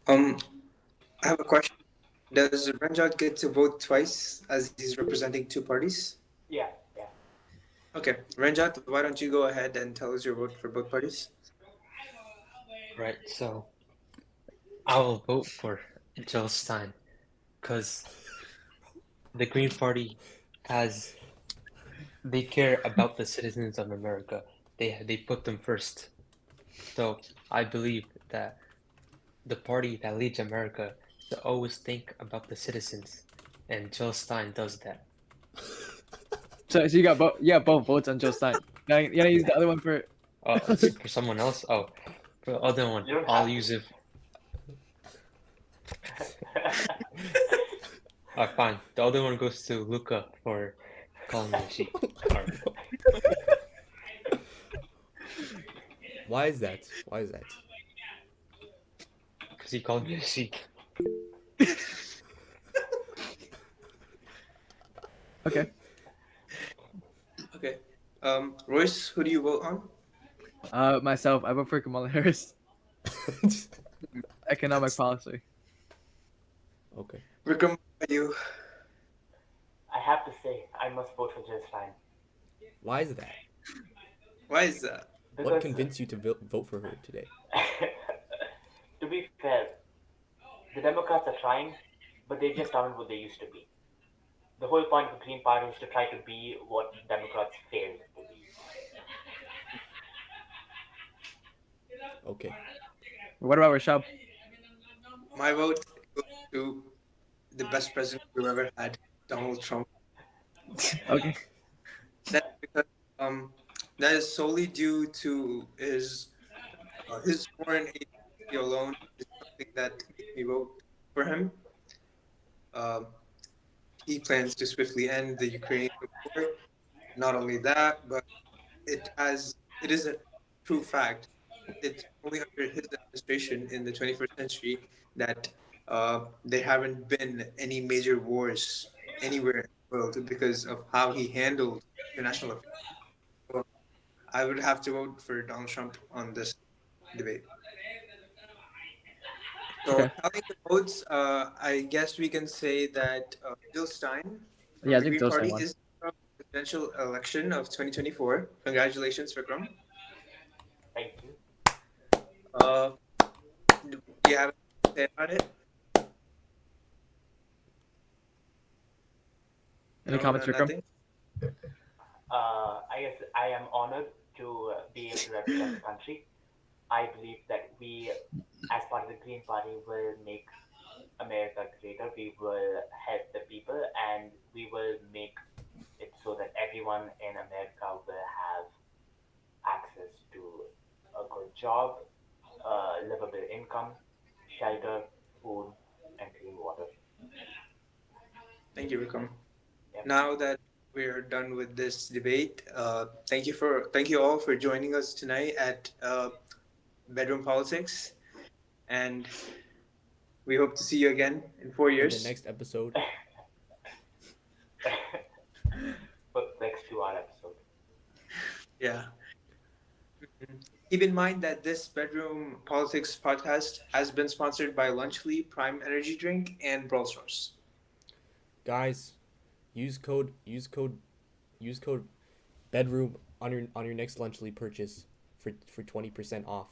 Um, I have a question. Does Ranjot get to vote twice as he's representing two parties? Yeah, yeah. Okay, Ranjot, why don't you go ahead and tell us your vote for both parties? Right, so I will vote for Jill Stein because the Green Party has they care about the citizens of America. They put them first. So I believe that the party that leads America should always think about the citizens, and Jill Stein does that. So you got both. Yeah, both votes on Joe Stein. You gotta use the other one for. For someone else, oh, for the other one, You don't I'll have to. use it. Fine. The other one goes to Luca for calling me a sheep. Or Why is that? Why is that? because he called me a sheep. Okay. Okay. Royce, who do you vote on? Myself, I vote for Kamala Harris. Economic That's policy. Okay. Vikram. What about you? I have to say, I must vote for Jill Stein Why is that? Why is that? What because, convinced you to vote for her today? to be fair, the Democrats are trying, but they just aren't what they used to be. The whole point of the Green Party is to try to be what Democrats failed to be. Okay. What about Rishab? My vote goes to the best president we've ever had, Donald Trump. Okay. That's because um, that is solely due to his foreign aid policy alone is something that makes me vote for him. Um, he plans to swiftly end the Ukrainian war. Not only that, but it is a true fact. It's only under his administration in the 21st century that there haven't been any major wars anywhere in the world because of how he handled international affairs. So I would have to vote for Donald Trump on this debate. So Okay. tallying the votes, I guess we can say that Jill Stein Yeah, from I the think Green Joe Stein Party won. is from the presidential election of 2024. Congratulations, Vikram. Thank you. Uh, do you have anything to say about it? Any No, comments, no, Vikram? nothing. I guess I am honored to be able to represent the country. I believe that we, as part of the Green Party, will make America greater. We will help the people, and we will make it so that everyone in America will have access to a good job, livable income, shelter, food, and clean water. Thank you, Vikram. Yep. Now that we're done with this debate, thank you all for joining us tonight at Bedroom Politics, and we hope to see you again in 4 In the years. next episode, For the next 2 hour episode. Yeah. Keep in mind that this Bedroom Politics podcast has been sponsored by Lunchly, Prime Energy Drink, and Brawl Stars. guys, use code use code bedroom on your next Lunchly purchase for 20% off.